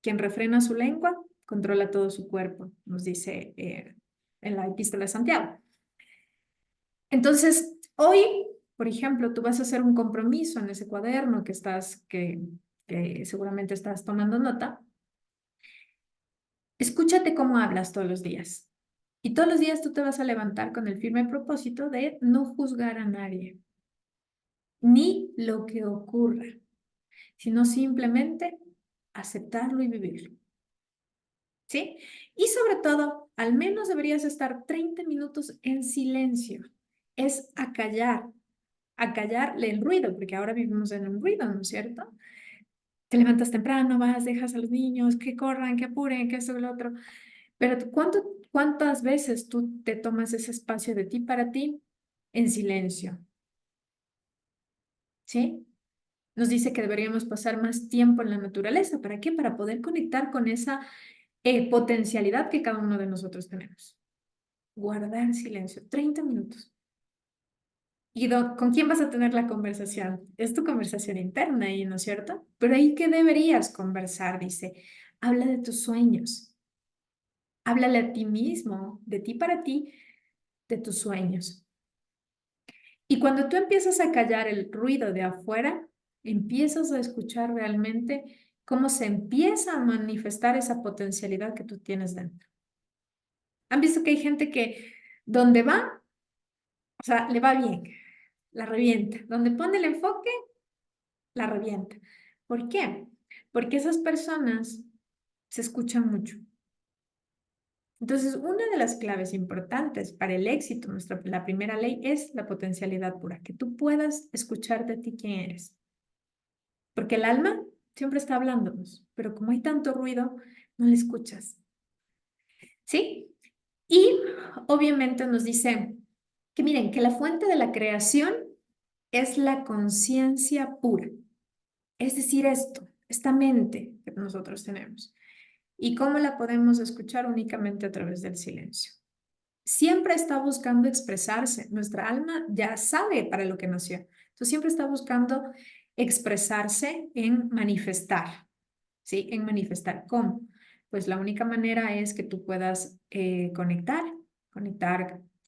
Quien refrena su lengua, controla todo su cuerpo, nos dice en la Epístola de Santiago. Entonces, hoy, por ejemplo, tú vas a hacer un compromiso en ese cuaderno que seguramente estás tomando nota. Escúchate cómo hablas todos los días. Y todos los días tú te vas a levantar con el firme propósito de no juzgar a nadie, ni lo que ocurra, sino simplemente aceptarlo y vivirlo. ¿Sí? Y sobre todo, al menos deberías estar 30 minutos en silencio. Es acallarle el ruido, porque ahora vivimos en un ruido, ¿no es cierto? Te levantas temprano, vas, dejas a los niños, que corran, que apuren, que esto y lo otro. Pero ¿cuántas veces tú te tomas ese espacio de ti para ti en silencio? ¿Sí? Nos dice que deberíamos pasar más tiempo en la naturaleza. ¿Para qué? Para poder conectar con esa potencialidad que cada uno de nosotros tenemos. Guardar silencio, 30 minutos. ¿Y con quién vas a tener la conversación? Es tu conversación interna ahí, ¿no es cierto? Pero ahí que deberías conversar, dice, habla de tus sueños, háblale a ti mismo, de ti para ti, de tus sueños. Y cuando tú empiezas a callar el ruido de afuera, empiezas a escuchar realmente cómo se empieza a manifestar esa potencialidad que tú tienes dentro. ¿Han visto que hay gente que donde va, o sea, le va bien, la revienta? Donde pone el enfoque, la revienta. ¿Por qué? Porque esas personas se escuchan mucho. Entonces, una de las claves importantes para el éxito, la primera ley, es la potencialidad pura, que tú puedas escuchar de ti quién eres. Porque el alma siempre está hablándonos, pero como hay tanto ruido, no le escuchas. ¿Sí? Y obviamente nos dice que miren, que la fuente de la creación es la conciencia pura. Es decir, esta mente que nosotros tenemos. ¿Y cómo la podemos escuchar? Únicamente a través del silencio. Siempre está buscando expresarse. Nuestra alma ya sabe para lo que nació. Entonces siempre está buscando expresarse en manifestar. ¿Sí? En manifestar. ¿Cómo? Pues la única manera es que tú puedas conectar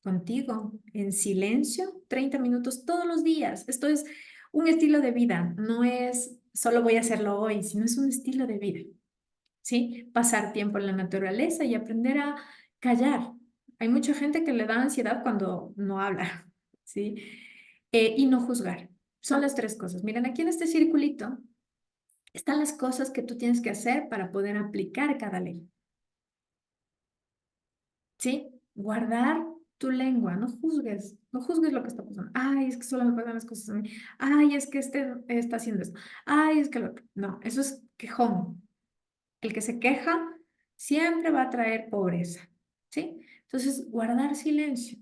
contigo en silencio 30 minutos todos los días. Esto es un estilo de vida, no es solo voy a hacerlo hoy, sino es un estilo de vida. ¿Sí? Pasar tiempo en la naturaleza y aprender a callar. Hay mucha gente que le da ansiedad cuando no habla, ¿sí? Y no juzgar. Son las tres cosas. Miren, aquí en este circulito están las cosas que tú tienes que hacer para poder aplicar cada ley. ¿Sí? Guardar tu lengua, no juzgues lo que está pasando. Ay, es que solo me pasan las cosas a mí. Ay, es que este está haciendo esto. Ay, es que lo otro. No, eso es quejón. El que se queja siempre va a traer pobreza, ¿sí? Entonces, guardar silencio.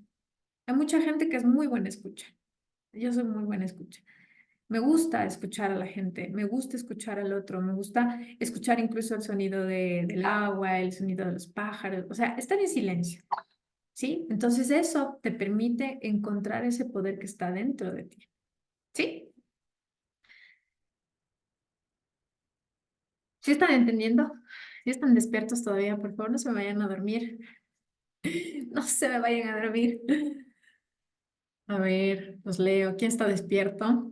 Hay mucha gente que es muy buena escucha. Yo soy muy buena escucha. Me gusta escuchar a la gente, me gusta escuchar al otro, me gusta escuchar incluso el sonido del agua, el sonido de los pájaros, o sea, estar en silencio, ¿sí? Entonces eso te permite encontrar ese poder que está dentro de ti, ¿sí? ¿Sí están entendiendo? ¿Sí están despiertos todavía? Por favor, no se me vayan a dormir. No se me vayan a dormir. A ver, los leo. ¿Quién está despierto?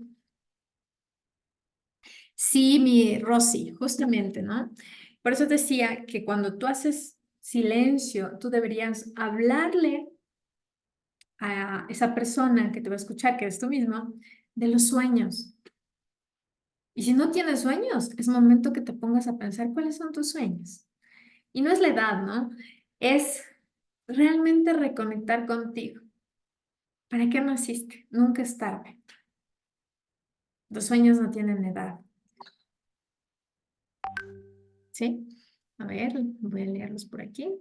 Sí, mi Rosy, justamente, ¿no? Por eso decía que cuando tú haces silencio, tú deberías hablarle a esa persona que te va a escuchar, que eres tú mismo, de los sueños. Y si no tienes sueños, es momento que te pongas a pensar cuáles son tus sueños. Y no es la edad, ¿no? Es realmente reconectar contigo. ¿Para qué naciste? Nunca es tarde. Los sueños no tienen edad, ¿sí? A ver, voy a leerlos por aquí.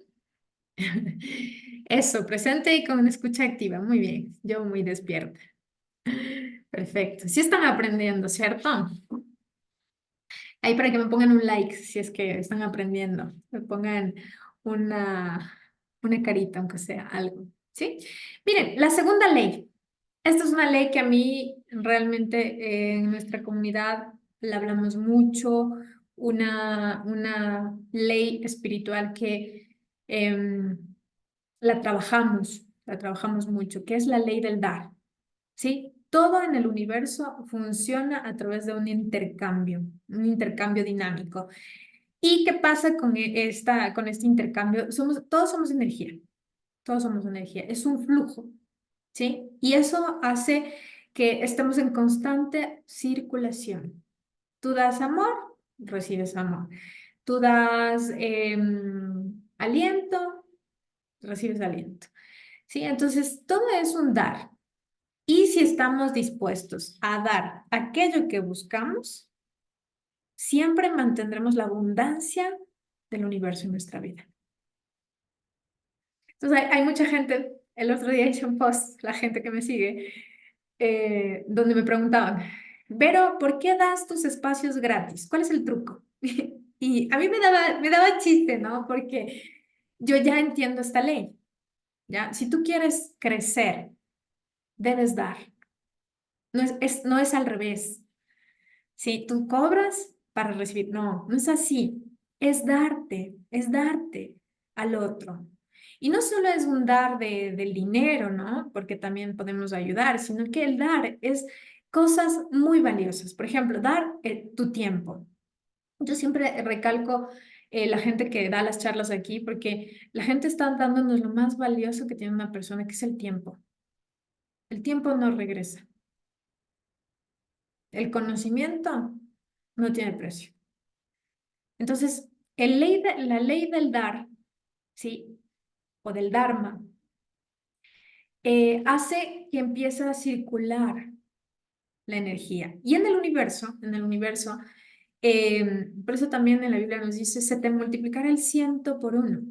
Eso, presente y con escucha activa. Muy bien, yo muy despierta. Perfecto. Sí están aprendiendo, ¿cierto? Ahí para que me pongan un like si es que están aprendiendo. Me pongan una, una carita, aunque sea algo. ¿Sí? Miren, la segunda ley. Esta es una ley que a mí realmente en nuestra comunidad la hablamos mucho. Una ley espiritual que la trabajamos mucho, que es la ley del dar. ¿Sí? Todo en el universo funciona a través de un intercambio dinámico. ¿Y qué pasa con este intercambio? Todos somos energía, todos somos energía, es un flujo, ¿sí? Y eso hace que estemos en constante circulación. Tú das amor, recibes amor. Tú das aliento, recibes aliento. ¿Sí? Entonces, todo es un dar. Y si estamos dispuestos a dar aquello que buscamos, siempre mantendremos la abundancia del universo en nuestra vida. Entonces, hay mucha gente, el otro día hice un post, la gente que me sigue, donde me preguntaban, Vero, ¿por qué das tus espacios gratis? ¿Cuál es el truco? Y a mí me daba chiste, ¿no? Porque yo ya entiendo esta ley, ¿ya? Si tú quieres crecer, debes dar. No es al revés. Si tú cobras para recibir, no es así. Es darte al otro. Y no solo es un dar del dinero, ¿no? Porque también podemos ayudar, sino que el dar es cosas muy valiosas. Por ejemplo, dar tu tiempo. Yo siempre recalco la gente que da las charlas aquí, porque la gente está dándonos lo más valioso que tiene una persona, que es el tiempo. El tiempo no regresa. El conocimiento no tiene precio. Entonces, la ley del dar, ¿sí? O del Dharma, hace que empiece a circular la energía. Y en el universo, por eso también en la Biblia nos dice, se te multiplicará el 100 por 1.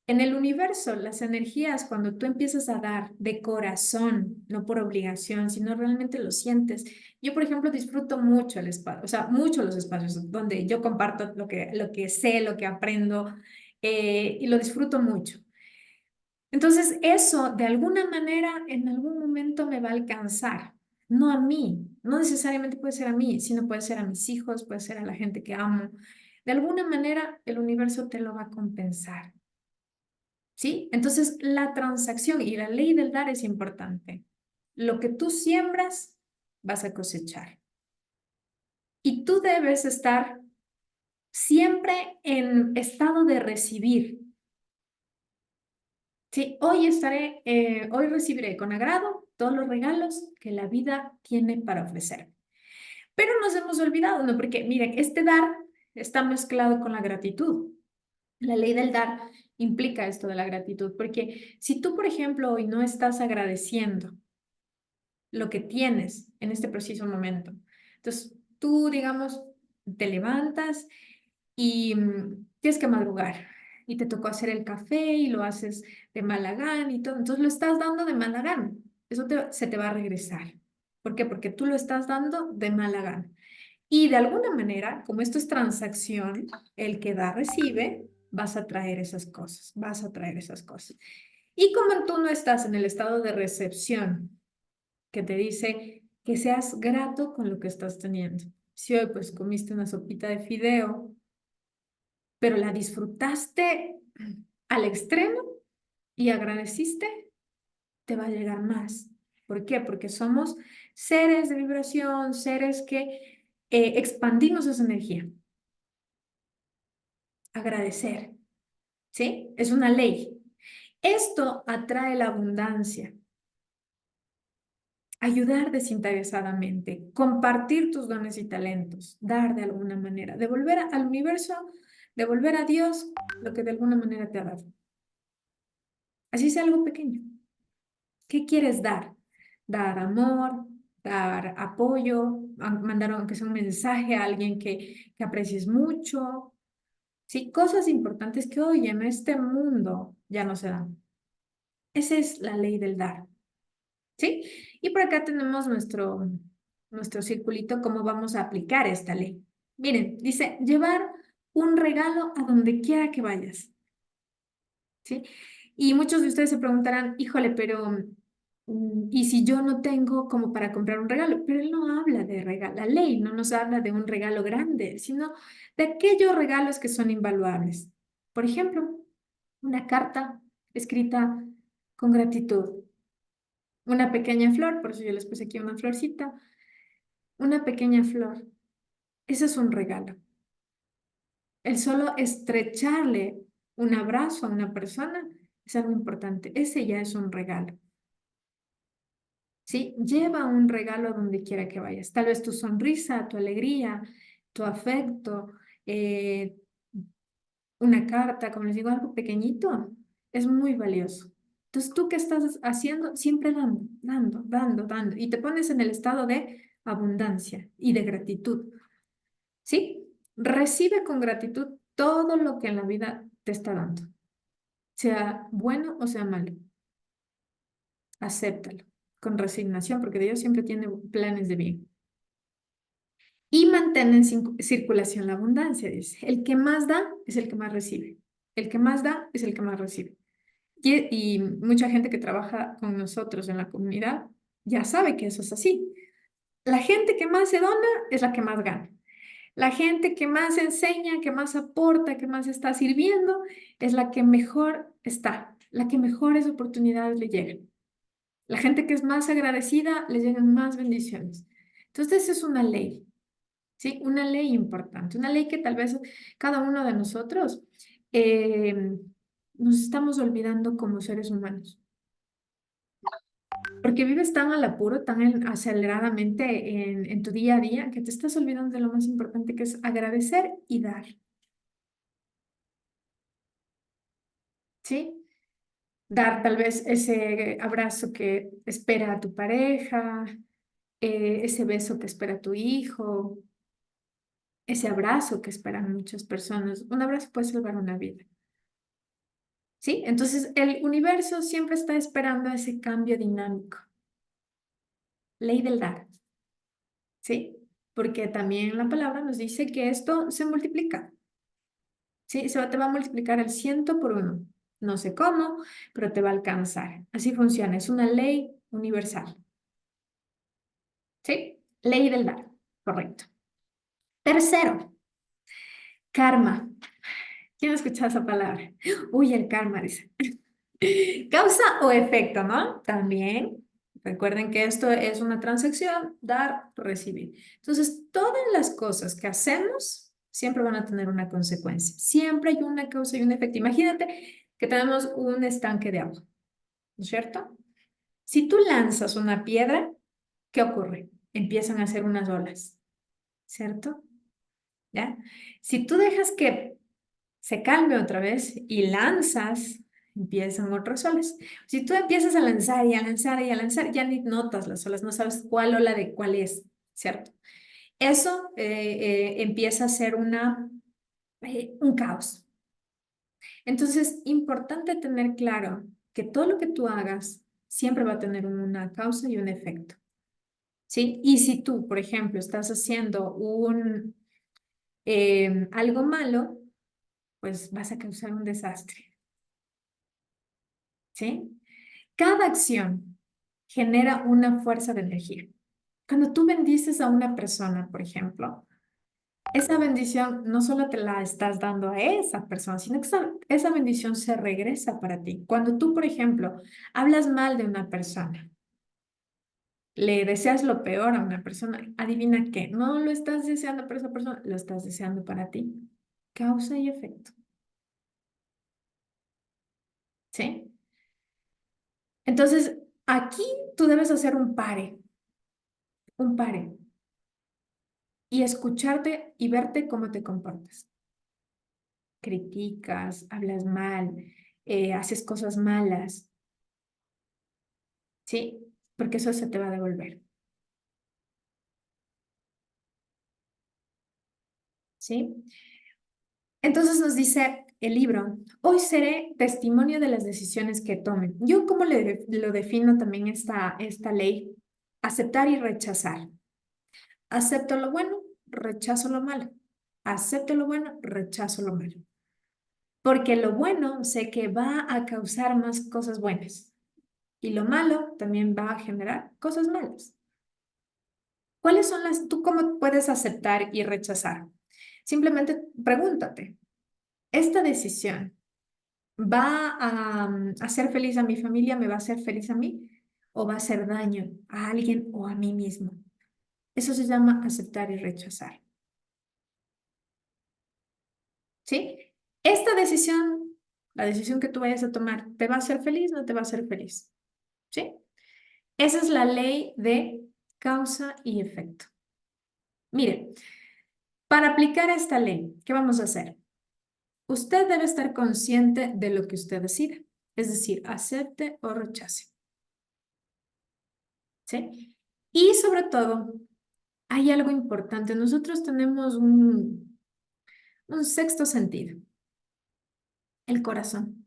En el universo, las energías, cuando tú empiezas a dar de corazón, no por obligación, sino realmente lo sientes. Yo, por ejemplo, disfruto mucho el espacio, o sea, mucho los espacios donde yo comparto lo que sé, lo que aprendo, y lo disfruto mucho. Entonces, eso de alguna manera en algún momento me va a alcanzar, no a mí, no necesariamente puede ser a mí, sino puede ser a mis hijos, puede ser a la gente que amo. De alguna manera, el universo te lo va a compensar. ¿Sí? Entonces, la transacción y la ley del dar es importante. Lo que tú siembras, vas a cosechar. Y tú debes estar siempre en estado de recibir. Sí, hoy recibiré con agrado todos los regalos que la vida tiene para ofrecer. Pero nos hemos olvidado, ¿no? Porque miren, este dar está mezclado con la gratitud. La ley del dar implica esto de la gratitud, porque si tú, por ejemplo, hoy no estás agradeciendo lo que tienes en este preciso momento, entonces tú, digamos, te levantas y tienes que madrugar y te tocó hacer el café y lo haces de mala gana y todo, entonces lo estás dando de mala gana, eso se te va a regresar. ¿Por qué? Porque tú lo estás dando de mala gana. Y de alguna manera, como esto es transacción, el que da recibe, vas a traer esas cosas, vas a traer esas cosas. Y como tú no estás en el estado de recepción, que te dice que seas grato con lo que estás teniendo. Si hoy pues comiste una sopita de fideo, pero la disfrutaste al extremo y agradeciste, te va a llegar más. ¿Por qué? Porque somos seres de vibración, seres que expandimos esa energía. Agradecer, ¿sí? Es una ley. Esto atrae la abundancia. Ayudar desinteresadamente, compartir tus dones y talentos, dar de alguna manera, devolver al universo, devolver a Dios lo que de alguna manera te ha dado. Así sea algo pequeño. ¿Qué quieres dar? Dar amor, dar apoyo, mandar aunque sea un mensaje a alguien que aprecies mucho. Sí, cosas importantes que hoy en este mundo ya no se dan. Esa es la ley del dar. ¿Sí? Y por acá tenemos nuestro circulito, cómo vamos a aplicar esta ley. Miren, dice, llevar un regalo a donde quiera que vayas. ¿Sí? Y muchos de ustedes se preguntarán, híjole, pero ¿y si yo no tengo como para comprar un regalo? Pero él no habla de regalo, la ley no nos habla de un regalo grande, sino de aquellos regalos que son invaluables. Por ejemplo, una carta escrita con gratitud, una pequeña flor, por eso yo les puse aquí una florcita, una pequeña flor. Ese es un regalo. El solo estrecharle un abrazo a una persona es algo importante. Ese ya es un regalo. ¿Sí? Lleva un regalo a donde quiera que vayas. Tal vez tu sonrisa, tu alegría, tu afecto, eh, una carta, como les digo, algo pequeñito, es muy valioso. Entonces, ¿tú qué estás haciendo? Siempre dando, dando, dando, dando. Y te pones en el estado de abundancia y de gratitud. ¿Sí? Recibe con gratitud todo lo que en la vida te está dando, sea bueno o sea malo. Acéptalo con resignación, porque Dios siempre tiene planes de bien. Y mantén en circulación la abundancia, dice. El que más da es el que más recibe. El que más da es el que más recibe. Y mucha gente que trabaja con nosotros en la comunidad ya sabe que eso es así. La gente que más se dona es la que más gana. La gente que más enseña, que más aporta, que más está sirviendo, es la que mejor está, la que mejores oportunidades le llegan. La gente que es más agradecida, le llegan más bendiciones. Entonces, es una ley. ¿Sí? Una ley importante, una ley que tal vez cada uno de nosotros eh, nos estamos olvidando como seres humanos, porque vives tan al apuro, tan aceleradamente en tu día a día, que te estás olvidando de lo más importante que es agradecer y dar, ¿sí? Dar tal vez ese abrazo que espera a tu pareja, ese beso que espera tu hijo, ese abrazo que esperan muchas personas. Un abrazo puede salvar una vida. ¿Sí? Entonces, el universo siempre está esperando ese cambio dinámico. Ley del dar, ¿sí? Porque también la palabra nos dice que esto se multiplica, ¿sí? Te va a multiplicar al 100 por 1. No sé cómo, pero te va a alcanzar. Así funciona, es una ley universal, ¿sí? Ley del dar, correcto. Tercero, karma. ¿Quién ha escuchado esa palabra? Uy, el karma, dice. Causa o efecto, ¿no? También. Recuerden que esto es una transacción, dar, recibir. Entonces, todas las cosas que hacemos siempre van a tener una consecuencia. Siempre hay una causa y un efecto. Imagínate que tenemos un estanque de agua, ¿no es cierto? Si tú lanzas una piedra, ¿qué ocurre? Empiezan a hacer unas olas, ¿cierto? ¿Ya? Si tú dejas que se calme otra vez y lanzas, empiezan otras olas. Si tú empiezas a lanzar y a lanzar y a lanzar, ya ni notas las olas, no sabes cuál ola de cuál es, ¿cierto? Eso empieza a ser un caos. Entonces, importante tener claro que todo lo que tú hagas siempre va a tener una causa y un efecto, ¿sí? Y si tú, por ejemplo, estás haciendo algo malo, pues vas a causar un desastre. ¿Sí? Cada acción genera una fuerza de energía. Cuando tú bendices a una persona, por ejemplo, esa bendición no solo te la estás dando a esa persona, sino que esa bendición se regresa para ti. Cuando tú, por ejemplo, hablas mal de una persona, le deseas lo peor a una persona, adivina qué, no lo estás deseando para esa persona, lo estás deseando para ti. Causa y efecto. ¿Sí? Entonces, aquí tú debes hacer un pare y escucharte y verte cómo te comportas. Criticas, hablas mal, haces cosas malas, ¿sí? Porque eso se te va a devolver, ¿sí? Entonces nos dice el libro, hoy seré testimonio de las decisiones que tomen. Yo cómo lo defino también esta ley, aceptar y rechazar. Acepto lo bueno, rechazo lo malo. Acepto lo bueno, rechazo lo malo. Porque lo bueno sé que va a causar más cosas buenas. Y lo malo también va a generar cosas malas. ¿Cuáles son tú cómo puedes aceptar y rechazar? Simplemente pregúntate, ¿esta decisión va a hacer feliz a mi familia, me va a hacer feliz a mí o va a hacer daño a alguien o a mí mismo? Eso se llama aceptar y rechazar. ¿sí? Esta decisión, la decisión que tú vayas a tomar, ¿te va a hacer feliz? ¿No te va a hacer feliz? ¿Sí? Esa es la ley de causa y efecto. Mire, para aplicar esta ley, ¿qué vamos a hacer? Usted debe estar consciente de lo que usted decida, es decir, acepte o rechace, ¿sí? Y sobre todo, hay algo importante. Nosotros tenemos un sexto sentido, el corazón.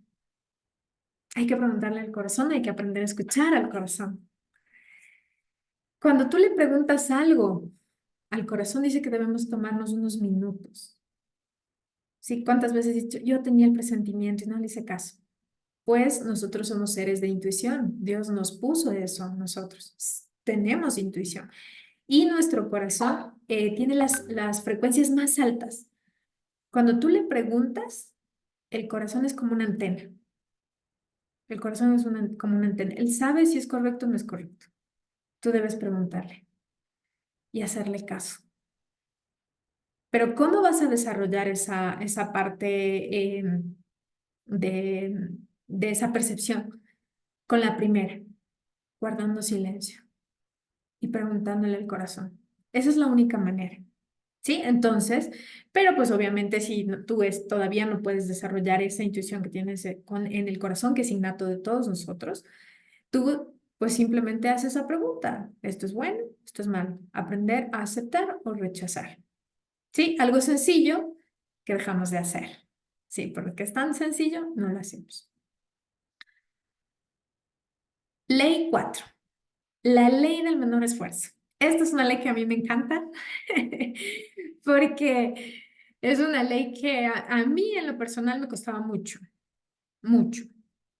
Hay que preguntarle al corazón, hay que aprender a escuchar al corazón. Cuando tú le preguntas algo al corazón, dice que debemos tomarnos unos minutos. ¿Sí? ¿Cuántas veces he dicho, yo tenía el presentimiento y no le hice caso? Pues nosotros somos seres de intuición. Dios nos puso eso a nosotros. Tenemos intuición. Y nuestro corazón tiene las frecuencias más altas. Cuando tú le preguntas, el corazón es como una antena. El corazón es como una antena. Él sabe si es correcto o no es correcto. Tú debes preguntarle y hacerle caso. Pero ¿cómo vas a desarrollar esa parte de, de esa percepción? Con la primera, guardando silencio y preguntándole al corazón. Esa es la única manera. ¿Sí? Entonces, pero pues obviamente si todavía no puedes desarrollar esa intuición que tienes en el corazón, que es innato de todos nosotros, tú pues simplemente haces esa pregunta. ¿Esto es bueno? ¿Esto es malo? Aprender a aceptar o rechazar. ¿Sí? Algo sencillo que dejamos de hacer. Sí, porque es tan sencillo, no lo hacemos. Ley 4. La ley del menor esfuerzo. Esta es una ley que a mí me encanta porque es una ley que a mí en lo personal me costaba mucho, mucho.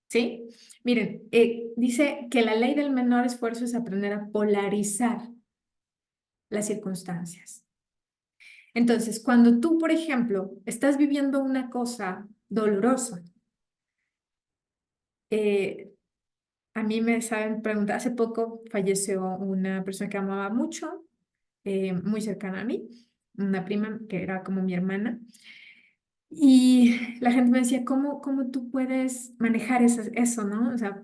¿Sí? Miren, dice que la ley del menor esfuerzo es aprender a polarizar las circunstancias. Entonces, cuando tú, por ejemplo, estás viviendo una cosa dolorosa, eh, a mí me saben preguntar, hace poco falleció una persona que amaba mucho, muy cercana a mí, una prima que era como mi hermana, y la gente me decía, ¿cómo tú puedes manejar eso, no? O sea,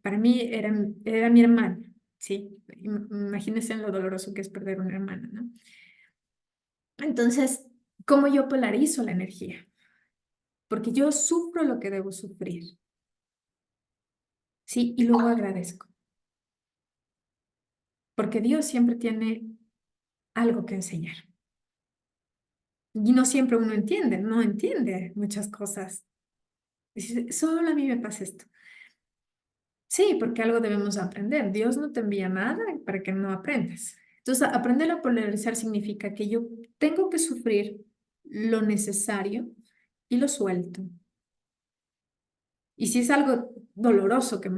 para mí era mi hermana, ¿sí? Imagínense en lo doloroso que es perder una hermana, ¿no? Entonces, ¿cómo yo polarizo la energía? Porque yo sufro lo que debo sufrir, ¿sí? Y luego agradezco, porque Dios siempre tiene algo que enseñar. Y no siempre uno entiende, no entiende muchas cosas. Dice, solo a mí me pasa esto. Sí, porque algo debemos aprender. Dios no te envía nada para que no aprendas. Entonces, aprender a polarizar significa que yo tengo que sufrir lo necesario y lo suelto. Y si es algo doloroso que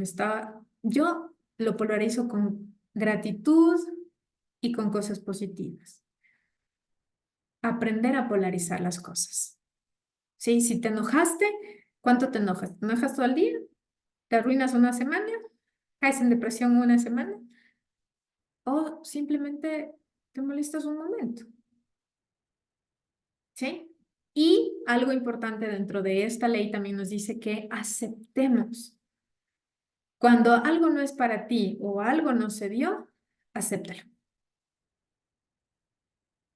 yo lo polarizo con gratitud y con cosas positivas. Aprender a polarizar las cosas. ¿Sí? Si te enojaste, ¿cuánto te enojas? ¿Te enojas todo el día? ¿Te arruinas una semana? ¿Caes en depresión una semana? ¿O simplemente te molestas un momento? ¿Sí? Y algo importante dentro de esta ley también nos dice que aceptemos. Cuando algo no es para ti o algo no se dio, acéptalo.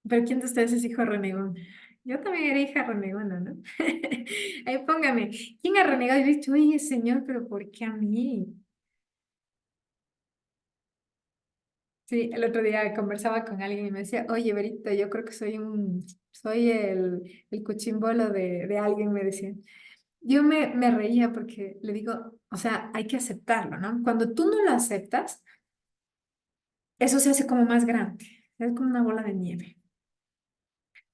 Pero ¿quién de ustedes es hijo renegón? Yo también era hija renegona, ¿no? Ahí póngame, ¿quién ha renegado y dicho, oye, señor, pero ¿por qué a mí? Sí, el otro día conversaba con alguien y me decía, oye, Berito, yo creo que soy el cuchimbolo de alguien, me decía. Yo me reía porque le digo, o sea, hay que aceptarlo, ¿no? Cuando tú no lo aceptas, eso se hace como más grande, es como una bola de nieve,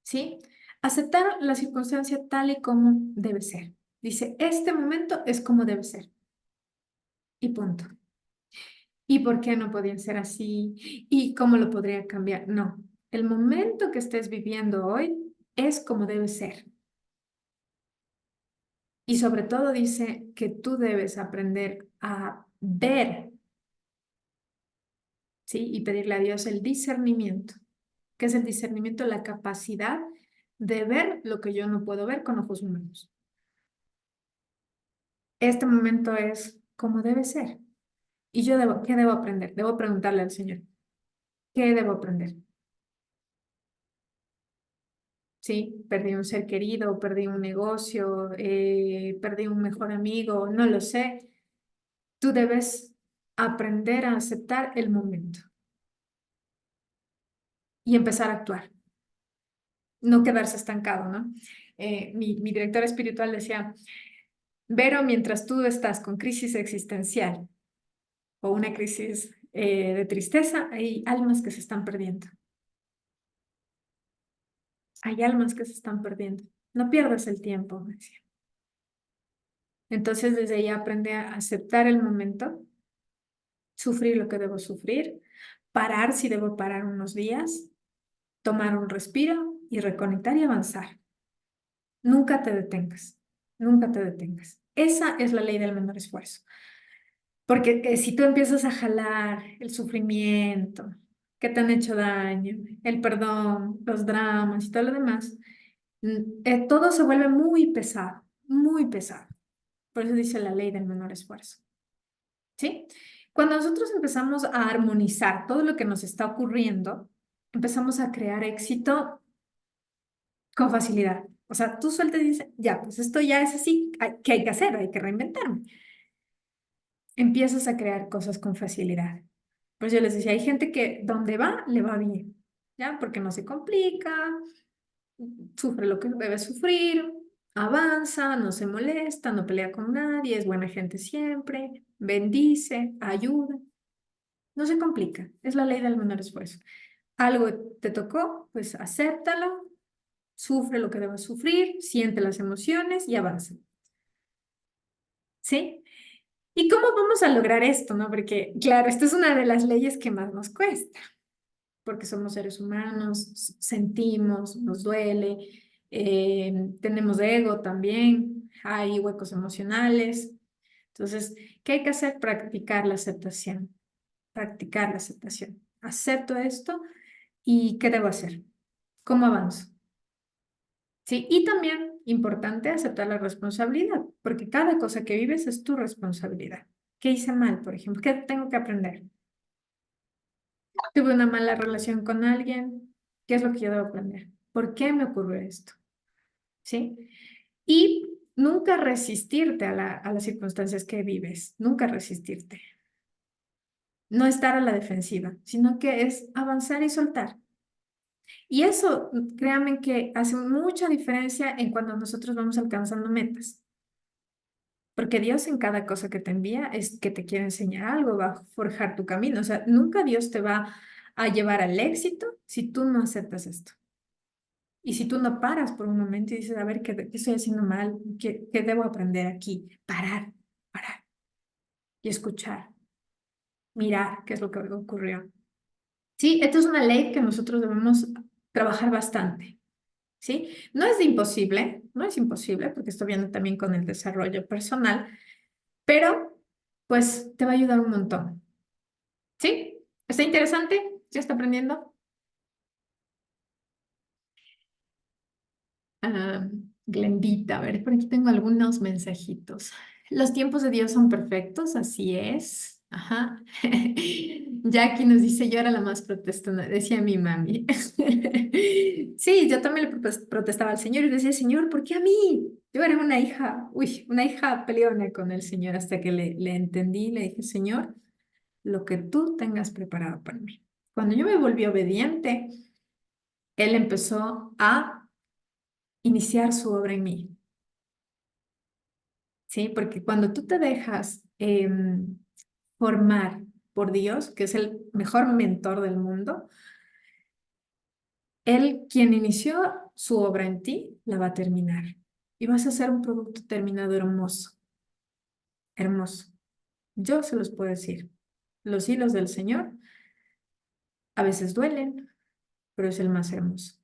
¿sí? Aceptar la circunstancia tal y como debe ser. Dice, este momento es como debe ser y punto. ¿Y por qué no podía ser así? ¿Y cómo lo podría cambiar? No, el momento que estés viviendo hoy es como debe ser. Y sobre todo dice que tú debes aprender a ver, ¿sí? Y pedirle a Dios el discernimiento. ¿Qué es el discernimiento? La capacidad de ver lo que yo no puedo ver con ojos humanos. Este momento es como debe ser. Y yo debo, ¿qué debo aprender? Debo preguntarle al Señor, ¿qué debo aprender? Sí, perdí un ser querido, perdí un negocio, perdí un mejor amigo, no lo sé. Tú debes aprender a aceptar el momento y empezar a actuar, no quedarse estancado, ¿no? Mi director espiritual decía, Vero, mientras tú estás con crisis existencial o una crisis de tristeza, hay almas que se están perdiendo. Hay almas que se están perdiendo. No pierdas el tiempo, me decía. Entonces, desde ahí aprende a aceptar el momento, sufrir lo que debo sufrir, parar si debo parar unos días, tomar un respiro y reconectar y avanzar. Nunca te detengas, nunca te detengas. Esa es la ley del menor esfuerzo. Porque si tú empiezas a jalar el sufrimiento, que te han hecho daño, el perdón, los dramas y todo lo demás, todo se vuelve muy pesado, muy pesado. Por eso dice la ley del menor esfuerzo. ¿Sí? Cuando nosotros empezamos a armonizar todo lo que nos está ocurriendo, empezamos a crear éxito con facilidad. O sea, tú sueltas y dices, ya, pues esto ya es así, ¿qué hay que hacer? Hay que reinventarme. Empiezas a crear cosas con facilidad. Pues yo les decía, hay gente que donde va, le va bien, ¿ya? Porque no se complica, sufre lo que debe sufrir, avanza, no se molesta, no pelea con nadie, es buena gente siempre, bendice, ayuda. No se complica, es la ley del menor esfuerzo. Algo te tocó, pues acéptalo, sufre lo que debas sufrir, siente las emociones y avanza. ¿Sí? ¿Y cómo vamos a lograr esto, no? Porque, claro, esta es una de las leyes que más nos cuesta, porque somos seres humanos, sentimos, nos duele, tenemos ego también, hay huecos emocionales. Entonces, ¿qué hay que hacer? Practicar la aceptación, practicar la aceptación. Acepto esto y ¿qué debo hacer? ¿Cómo avanzo? Sí, y también importante aceptar la responsabilidad, porque cada cosa que vives es tu responsabilidad. ¿Qué hice mal, por ejemplo? ¿Qué tengo que aprender? Tuve una mala relación con alguien. ¿Qué es lo que yo debo aprender? ¿Por qué me ocurrió esto? ¿Sí? Y nunca resistirte a las circunstancias que vives, nunca resistirte. No estar a la defensiva, sino que es avanzar y soltar. Y eso, créanme que hace mucha diferencia en cuando nosotros vamos alcanzando metas. Porque Dios en cada cosa que te envía es que te quiere enseñar algo, va a forjar tu camino. O sea, nunca Dios te va a llevar al éxito si tú no aceptas esto. Y si tú no paras por un momento y dices, a ver, ¿qué estoy haciendo mal? ¿Qué debo aprender aquí? Parar, parar y escuchar, mirar qué es lo que ocurrió. Sí, esta es una ley que nosotros debemos trabajar bastante. ¿Sí? No es imposible, no es imposible, porque esto viene también con el desarrollo personal, pero pues te va a ayudar un montón. ¿Sí? ¿Está interesante? ¿Ya está aprendiendo? Ah, Glendita, a ver, por aquí tengo algunos mensajitos. Los tiempos de Dios son perfectos, así es. Ajá. Jackie nos dice, yo era la más protestona, decía mi mami. Sí, yo también le protestaba al Señor y decía, Señor, ¿por qué a mí? Yo era una hija, uy, una hija peleona con el Señor hasta que le entendí, le dije, Señor, lo que tú tengas preparado para mí. Cuando yo me volví obediente, Él empezó a iniciar su obra en mí, ¿sí? Porque cuando tú te dejas formar por Dios, que es el mejor mentor del mundo, Él, quien inició su obra en ti, la va a terminar. Y vas a ser un producto terminado hermoso, hermoso. Yo se los puedo decir. Los hilos del Señor a veces duelen, pero es el más hermoso.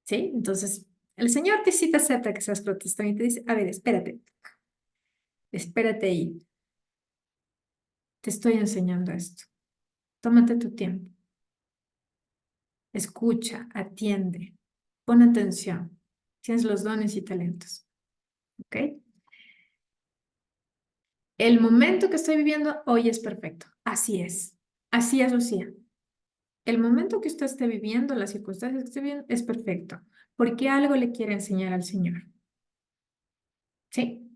¿Sí? Entonces, el Señor te sí te acepta que seas protestante y te dice, a ver, espérate, espérate ahí, te estoy enseñando esto. Tómate tu tiempo, escucha, atiende, Pon atención. Tienes los dones y talentos. ¿Ok? El momento que estoy viviendo hoy es perfecto. Así es. Así es, Lucía. El momento que usted esté viviendo, las circunstancias que esté viviendo, es perfecto. Porque algo le quiere enseñar al Señor. ¿Sí?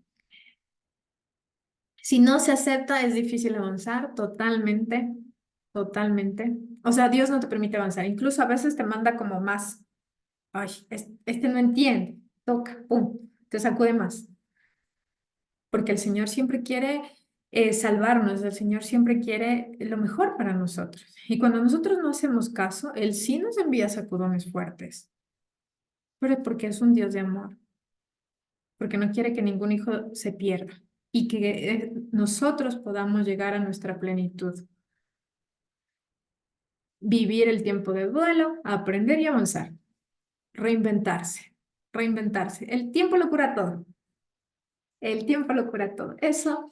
Si no se acepta, es difícil avanzar totalmente, totalmente. O sea, Dios no te permite avanzar. Incluso a veces te manda como más. Ay, este no entiende. Toca, pum, te sacude más. Porque el Señor siempre quiere salvarnos, el Señor siempre quiere lo mejor para nosotros. Y cuando nosotros no hacemos caso, Él sí nos envía sacudones fuertes, pero porque es un Dios de amor, porque no quiere que ningún hijo se pierda y que nosotros podamos llegar a nuestra plenitud, vivir el tiempo de duelo, aprender y avanzar, reinventarse, reinventarse. El tiempo lo cura todo, el tiempo lo cura todo. Eso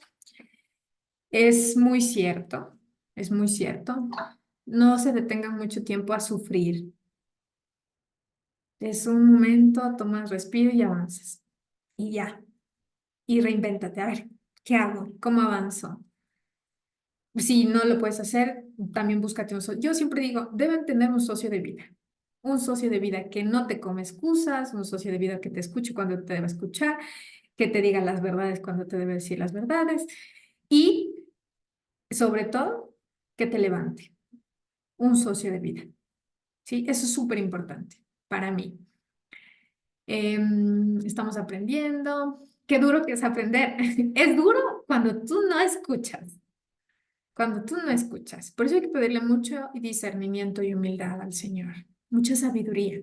es muy cierto, es muy cierto. No se detengan mucho tiempo a sufrir. Es un momento, tomas respiro y avanzas. Y ya. Y reinvéntate. A ver, ¿qué hago? ¿Cómo avanzo? Si no lo puedes hacer, también búscate un socio. Yo siempre digo, deben tener un socio de vida. Un socio de vida que no te come excusas, un socio de vida que te escuche cuando te debe escuchar, que te diga las verdades cuando te debe decir las verdades y, sobre todo, que te levante. Un socio de vida. ¿Sí? Eso es súper importante para mí. Estamos aprendiendo. Qué duro que es aprender. Es duro cuando tú no escuchas, cuando tú no escuchas. Por eso hay que pedirle mucho discernimiento y humildad al Señor, mucha sabiduría.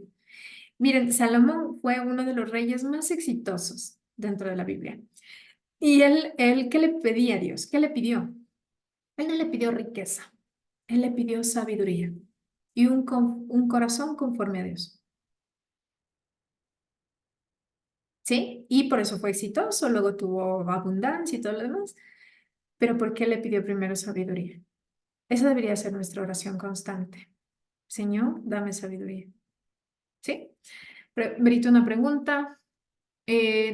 Miren, Salomón fue uno de los reyes más exitosos dentro de la Biblia. Y él, ¿qué le pedía a Dios? ¿Qué le pidió? Él no le pidió riqueza, él le pidió sabiduría y un corazón conforme a Dios. ¿Sí? Y por eso fue exitoso, luego tuvo abundancia y todo lo demás. Pero ¿por qué le pidió primero sabiduría? Esa debería ser nuestra oración constante. Señor, dame sabiduría. ¿Sí? Verito una pregunta.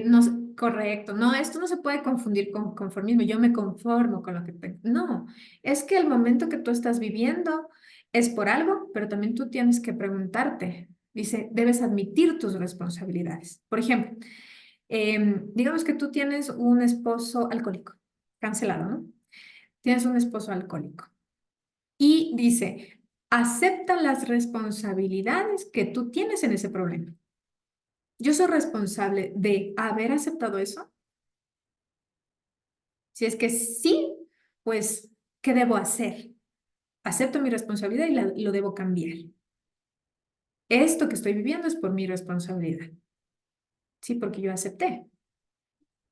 No, correcto. No, esto no se puede confundir con conformismo. Yo me conformo con lo que tengo. No, es que el momento que tú estás viviendo es por algo, pero también tú tienes que preguntarte. Dice, debes admitir tus responsabilidades. Por ejemplo, digamos que tú tienes un esposo alcohólico, cancelado, ¿no? Tienes un esposo alcohólico y dice, acepta las responsabilidades que tú tienes en ese problema. Yo soy responsable de haber aceptado eso. Si es que sí, pues, ¿qué debo hacer? Acepto mi responsabilidad y lo debo cambiar. Esto que estoy viviendo es por mi responsabilidad. Sí, porque yo acepté.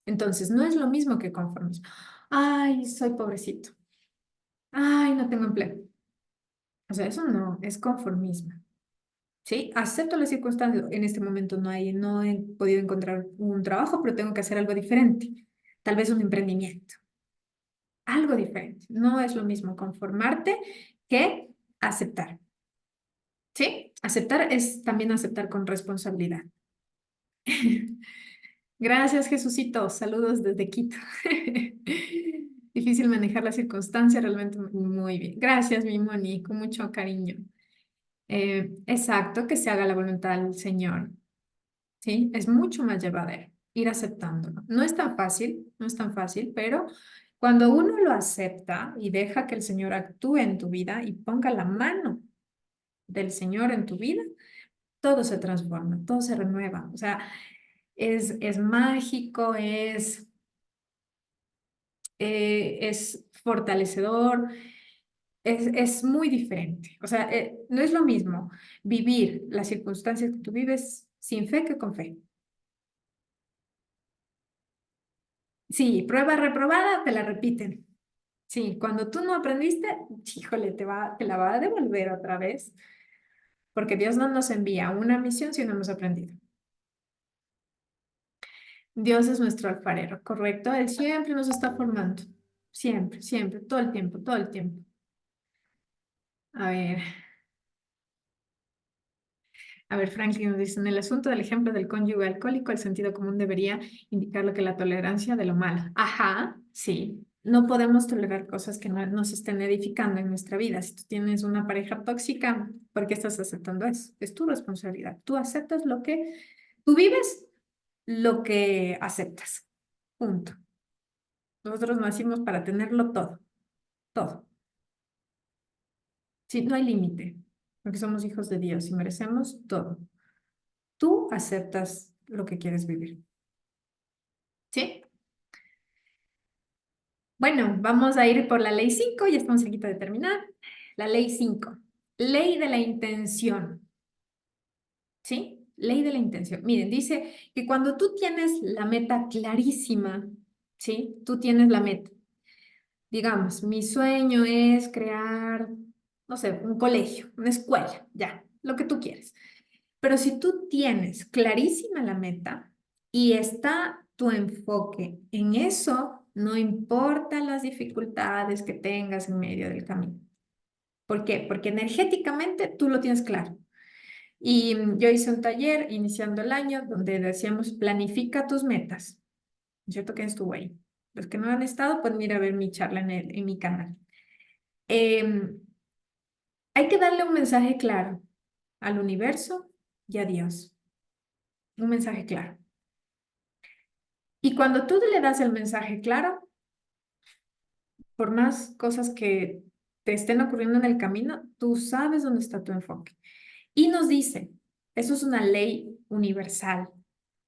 Entonces, no es lo mismo que conformismo. Ay, soy pobrecito. Ay, no tengo empleo. O sea, eso no es conformismo. Sí, acepto las circunstancias. En este momento no he podido encontrar un trabajo, pero tengo que hacer algo diferente. Tal vez un emprendimiento. Algo diferente. No es lo mismo conformarte que aceptar. Sí, aceptar es también aceptar con responsabilidad. Gracias, Jesucito. Saludos desde Quito. Difícil manejar las circunstancias, realmente muy bien. Gracias, mi Moni, con mucho cariño. Exacto, que se haga la voluntad del Señor. ¿Sí? Es mucho más llevadero ir aceptándolo. No es tan fácil, no es tan fácil, pero cuando uno lo acepta y deja que el Señor actúe en tu vida y ponga la mano del Señor en tu vida, todo se transforma, todo se renueva. O sea, es mágico, es fortalecedor, es muy diferente. O sea, no es lo mismo vivir las circunstancias que tú vives sin fe que con fe. Sí, prueba reprobada, te la repiten. Sí, cuando tú no aprendiste, híjole, te la va a devolver otra vez, porque Dios no nos envía una misión si no hemos aprendido. Dios es nuestro alfarero, ¿correcto? Él siempre nos está formando, siempre, siempre, todo el tiempo, todo el tiempo. A ver, A ver, Franklin nos dice, en el asunto del ejemplo del cónyuge alcohólico, el sentido común debería indicar lo que la tolerancia de lo malo. Ajá, sí. No podemos tolerar cosas que no nos estén edificando en nuestra vida. Si tú tienes una pareja tóxica, ¿por qué estás aceptando eso? Es tu responsabilidad. Tú aceptas lo que, tú vives lo que aceptas. Punto. Nosotros nacimos para tenerlo todo, todo. Sí, no hay límite, porque somos hijos de Dios y merecemos todo. Tú aceptas lo que quieres vivir. ¿Sí? Bueno, vamos a ir por la ley 5. Ya estamos aquí de terminar. La ley 5. Ley de la intención. ¿Sí? Ley de la intención. Miren, dice que cuando tú tienes la meta clarísima, ¿sí? Tú tienes la meta. Digamos, mi sueño es crear, no sé, un colegio, una escuela, ya, lo que tú quieres. Pero si tú tienes clarísima la meta y está tu enfoque en eso, no importa las dificultades que tengas en medio del camino. ¿Por qué? Porque energéticamente tú lo tienes claro. Y yo hice un taller iniciando el año donde decíamos, planifica tus metas. ¿Es cierto que estuvo ahí? Los que no han estado pueden ir a ver mi charla en mi canal. Em, Hay que darle un mensaje claro al universo y a Dios. Un mensaje claro. Y cuando tú le das el mensaje claro, por más cosas que te estén ocurriendo en el camino, tú sabes dónde está tu enfoque. Y nos dice, eso es una ley universal,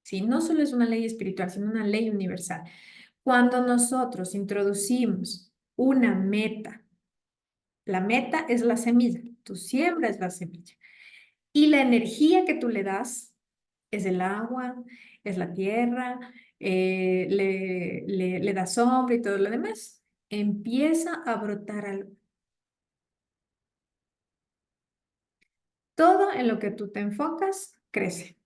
¿sí? No solo es una ley espiritual, sino una ley universal. Cuando nosotros introducimos una meta, la meta es la semilla, tu siembra es la semilla. Y la energía que tú le das es el agua, es la tierra, le da sombra y todo lo demás. Empieza a brotar algo. Todo en lo que tú te enfocas crece.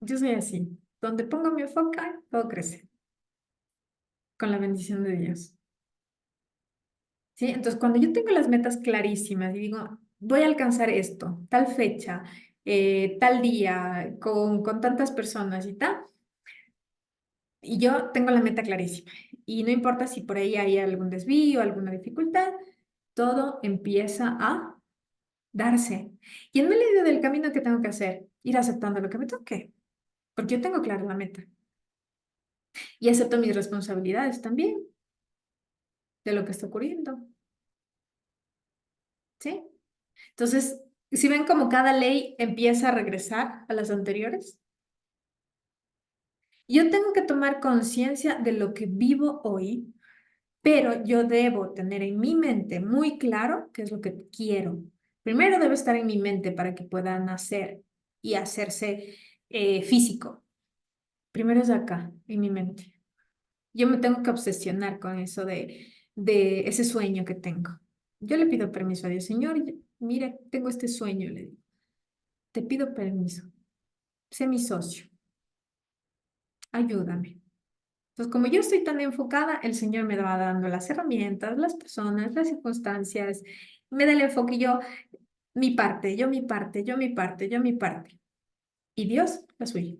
Yo soy así. Donde pongo mi enfoque, todo crece. Con la bendición de Dios. ¿Sí? Entonces, cuando yo tengo las metas clarísimas y digo, voy a alcanzar esto, tal fecha, tal día, con tantas personas y tal, y yo tengo la meta clarísima. Y no importa si por ahí hay algún desvío, alguna dificultad, todo empieza a darse. Y en medio del camino, ¿qué tengo que hacer? Ir aceptando lo que me toque, porque yo tengo clara la meta. Y acepto mis responsabilidades también de lo que está ocurriendo. ¿Sí? Entonces, si ven como cada ley empieza a regresar a las anteriores, yo tengo que tomar conciencia de lo que vivo hoy, pero yo debo tener en mi mente muy claro qué es lo que quiero. Primero debe estar en mi mente para que pueda nacer y hacerse físico. Primero es acá, en mi mente. Yo me tengo que obsesionar con eso de ese sueño que tengo. Yo le pido permiso a Dios, Señor, mira, tengo este sueño, le digo, te pido permiso, sé mi socio, ayúdame. Entonces, como yo estoy tan enfocada, el Señor me va dando las herramientas, las personas, las circunstancias, me da el enfoque, yo mi parte, yo mi parte, yo mi parte, yo mi parte. Y Dios la suya.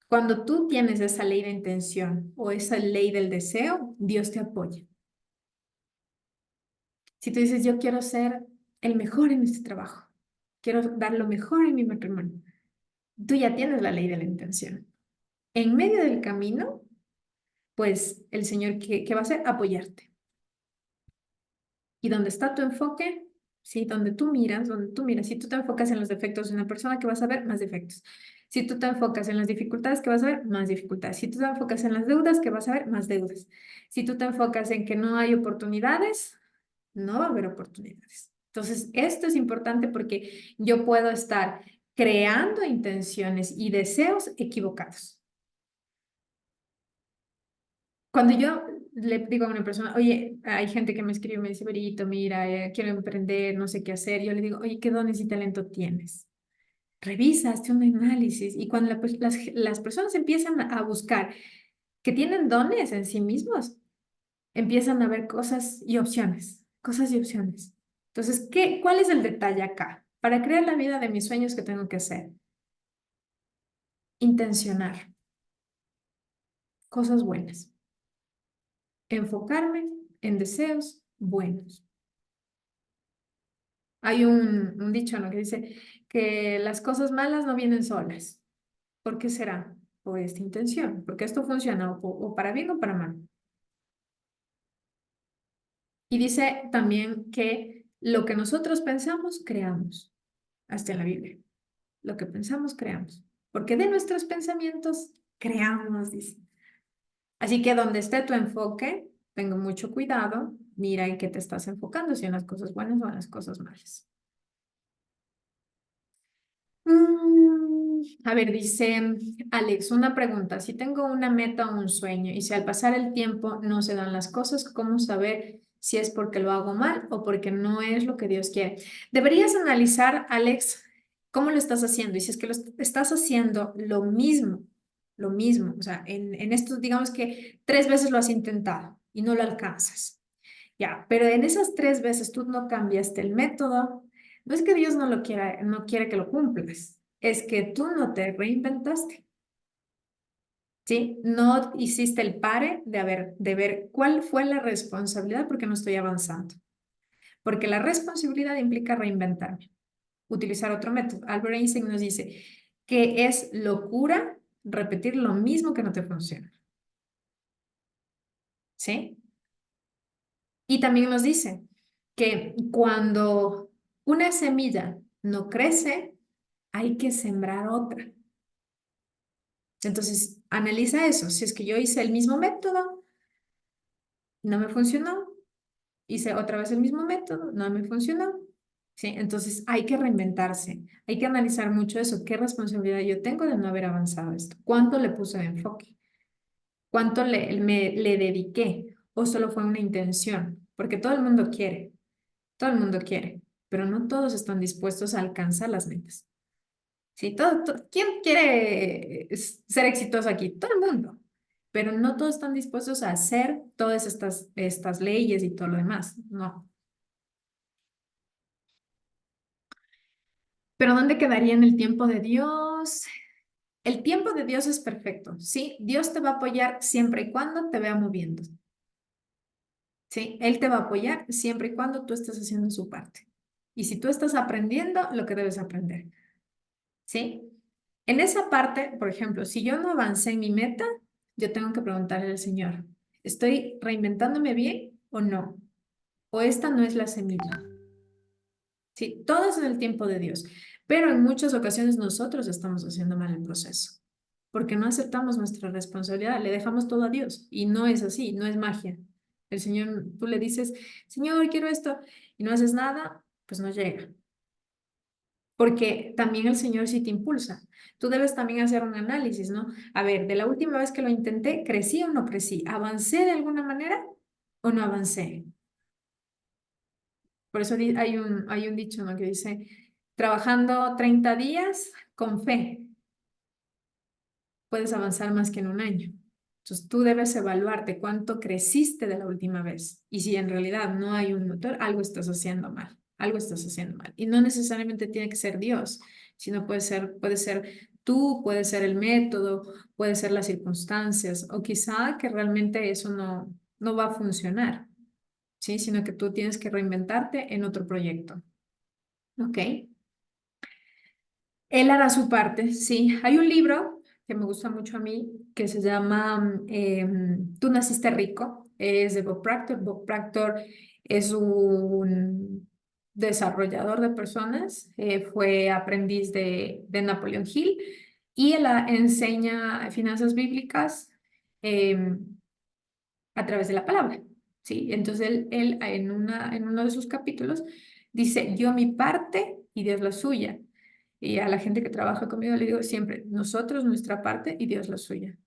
Cuando tú tienes esa ley de intención o esa ley del deseo, Dios te apoya. Si tú dices, yo quiero ser el mejor en este trabajo, quiero dar lo mejor en mi matrimonio, tú ya tienes la ley de la intención. En medio del camino, pues el Señor, ¿qué va a hacer? Apoyarte. Y donde está tu enfoque, ¿sí? Donde tú miras, si tú te enfocas en los defectos de una persona, que vas a ver más defectos. Si tú te enfocas en las dificultades, que vas a ver más dificultades. Si tú te enfocas en las deudas, que vas a ver más deudas. Si tú te enfocas en que no hay oportunidades, no va a haber oportunidades. Entonces, esto es importante porque yo puedo estar creando intenciones y deseos equivocados. Cuando yo le digo a una persona, oye, hay gente que me escribe y me dice, Berito, mira, quiero emprender, no sé qué hacer. Yo le digo, oye, ¿qué dones y talento tienes? Revisa, hazte un análisis. Y cuando las personas empiezan a buscar que tienen dones en sí mismos, empiezan a ver cosas y opciones, cosas y opciones. Entonces, ¿cuál es el detalle acá? Para crear la vida de mis sueños, ¿qué tengo que hacer? Intencionar cosas buenas, enfocarme en deseos buenos. Hay un dicho, ¿no? Que dice que las cosas malas no vienen solas. ¿Por qué será? Por esta intención, porque esto funciona o para bien o para mal. Y dice también que lo que nosotros pensamos, creamos, hasta en la Biblia. Lo que pensamos, creamos. Porque de nuestros pensamientos, creamos, dice. Así que donde esté tu enfoque, tengo mucho cuidado, mira en qué te estás enfocando, si en las cosas buenas o en las cosas malas. A ver, dice Alex, una pregunta. Si tengo una meta o un sueño y si al pasar el tiempo no se dan las cosas, ¿cómo saber si es porque lo hago mal o porque no es lo que Dios quiere? Deberías analizar, Alex, cómo lo estás haciendo y si es que estás haciendo lo mismo, o sea, en esto digamos que 3 veces lo has intentado y no lo alcanzas. Ya, pero en esas 3 veces tú no cambiaste el método. No es que Dios no lo quiera, no quiere que lo cumplas, es que tú no te reinventaste, ¿sí? No hiciste el pare de ver cuál fue la responsabilidad porque no estoy avanzando. Porque la responsabilidad implica reinventarme, utilizar otro método. Albert Einstein nos dice que es locura repetir lo mismo que no te funciona, ¿sí? Y también nos dice que cuando una semilla no crece, hay que sembrar otra. Entonces, analiza eso. Si es que yo hice el mismo método, no me funcionó, hice otra vez el mismo método, no me funcionó. ¿Sí? Entonces, hay que reinventarse. Hay que analizar mucho eso. ¿Qué responsabilidad yo tengo de no haber avanzado esto? ¿Cuánto le puse de enfoque? ¿Cuánto le dediqué? ¿O solo fue una intención? Porque todo el mundo quiere. Todo el mundo quiere, pero no todos están dispuestos a alcanzar las metas. Sí, ¿quién quiere ser exitoso aquí? Todo el mundo, pero no todos están dispuestos a hacer todas estas leyes y todo lo demás. No. Pero ¿dónde quedaría en el tiempo de Dios? El tiempo de Dios es perfecto, ¿sí? Dios te va a apoyar siempre y cuando te vea moviendo, ¿sí? Él te va a apoyar siempre y cuando tú estés haciendo su parte. Y si tú estás aprendiendo lo que debes aprender. ¿Sí? En esa parte, por ejemplo, si yo no avancé en mi meta, yo tengo que preguntarle al Señor, ¿estoy reinventándome bien o no? ¿O esta no es la semilla? Sí, todo es en el tiempo de Dios, pero en muchas ocasiones nosotros estamos haciendo mal el proceso, porque no aceptamos nuestra responsabilidad, le dejamos todo a Dios y no es así, no es magia. El Señor, tú le dices, Señor, quiero esto, y no haces nada, pues no llega. Porque también el Señor sí te impulsa. Tú debes también hacer un análisis, ¿no? A ver, de la última vez que lo intenté, ¿crecí o no crecí? ¿Avancé de alguna manera o no avancé? Por eso hay un dicho, ¿no? Que dice, trabajando 30 días con fe, puedes avanzar más que en un año. Entonces tú debes evaluarte cuánto creciste de la última vez. Y si en realidad no hay un motor, algo estás haciendo mal, algo estás haciendo mal. Y no necesariamente tiene que ser Dios, sino puede ser tú, puede ser el método, puede ser las circunstancias, o quizá que realmente eso no va a funcionar, ¿sí? Sino que tú tienes que reinventarte en otro proyecto. ¿Ok? Él hará su parte, sí. Hay un libro que me gusta mucho a mí que se llama Tú naciste rico, es de Bob Proctor. Bob Proctor es un desarrollador de personas, fue aprendiz de Napoleon Hill y él enseña finanzas bíblicas a través de la palabra, ¿sí? Entonces él en uno de sus capítulos dice, yo mi parte y Dios la suya. Y a la gente que trabaja conmigo le digo siempre, nosotros nuestra parte y Dios la suya.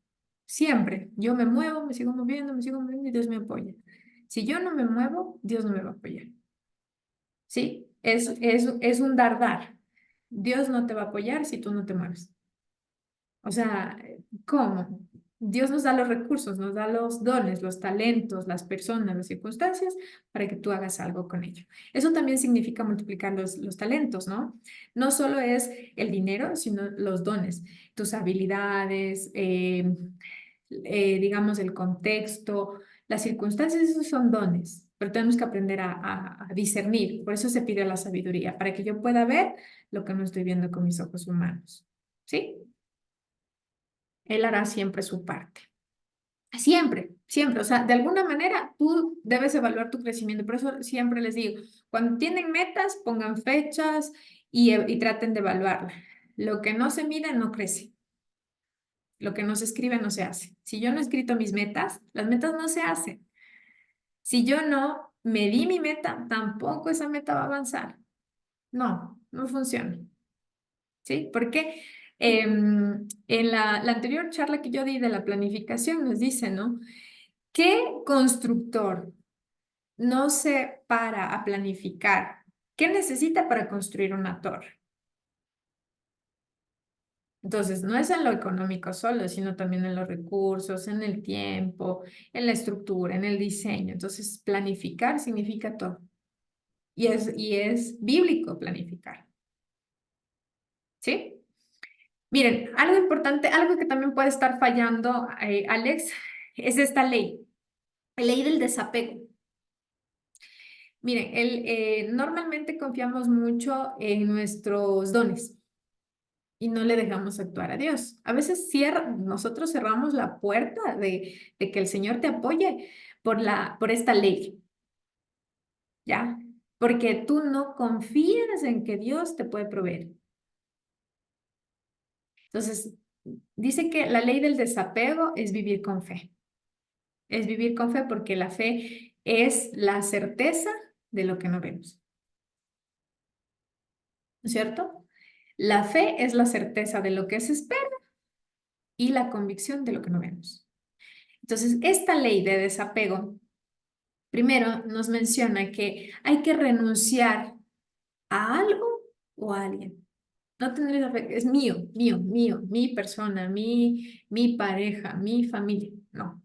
Siempre. Yo me muevo, me sigo moviendo y Dios me apoya. Si yo no me muevo, Dios no me va a apoyar. ¿Sí? Es un dar. Dios no te va a apoyar si tú no te mueves. O sea, ¿cómo? Dios nos da los recursos, nos da los dones, los talentos, las personas, las circunstancias para que tú hagas algo con ello. Eso también significa multiplicar los talentos, ¿no? No solo es el dinero, sino los dones, tus habilidades, digamos, el contexto, las circunstancias, esos son dones, pero tenemos que aprender a discernir. Por eso se pide la sabiduría, para que yo pueda ver lo que no estoy viendo con mis ojos humanos. ¿Sí? Él hará siempre su parte. Siempre, siempre. O sea, de alguna manera tú debes evaluar tu crecimiento. Por eso siempre les digo, cuando tienen metas, pongan fechas y traten de evaluarla. Lo que no se mide no crece. Lo que no se escribe no se hace. Si yo no he escrito mis metas, las metas no se hacen. Si yo no medí mi meta, tampoco esa meta va a avanzar. No, no funciona. ¿Sí? Porque en la anterior charla que yo di de la planificación nos dice, ¿no? ¿Qué constructor no se para a planificar? ¿Qué necesita para construir una torre? Entonces, no es en lo económico solo, sino también en los recursos, en el tiempo, en la estructura, en el diseño. Entonces, planificar significa todo. Y es bíblico planificar. ¿Sí? Miren, algo importante, algo que también puede estar fallando, Alex, es esta ley, la ley del desapego. Miren, normalmente confiamos mucho en nuestros dones y no le dejamos actuar a Dios. A veces nosotros cerramos la puerta de que el Señor te apoye por esta ley, ¿ya? Porque tú no confías en que Dios te puede proveer. Entonces, dice que la ley del desapego es vivir con fe. Es vivir con fe porque la fe es la certeza de lo que no vemos, ¿no es cierto? La fe es la certeza de lo que se espera y la convicción de lo que no vemos. Entonces, esta ley de desapego, primero nos menciona que hay que renunciar a algo o a alguien. No tener esa fe, es mío, mío, mío, mi persona, mi pareja, mi familia. No.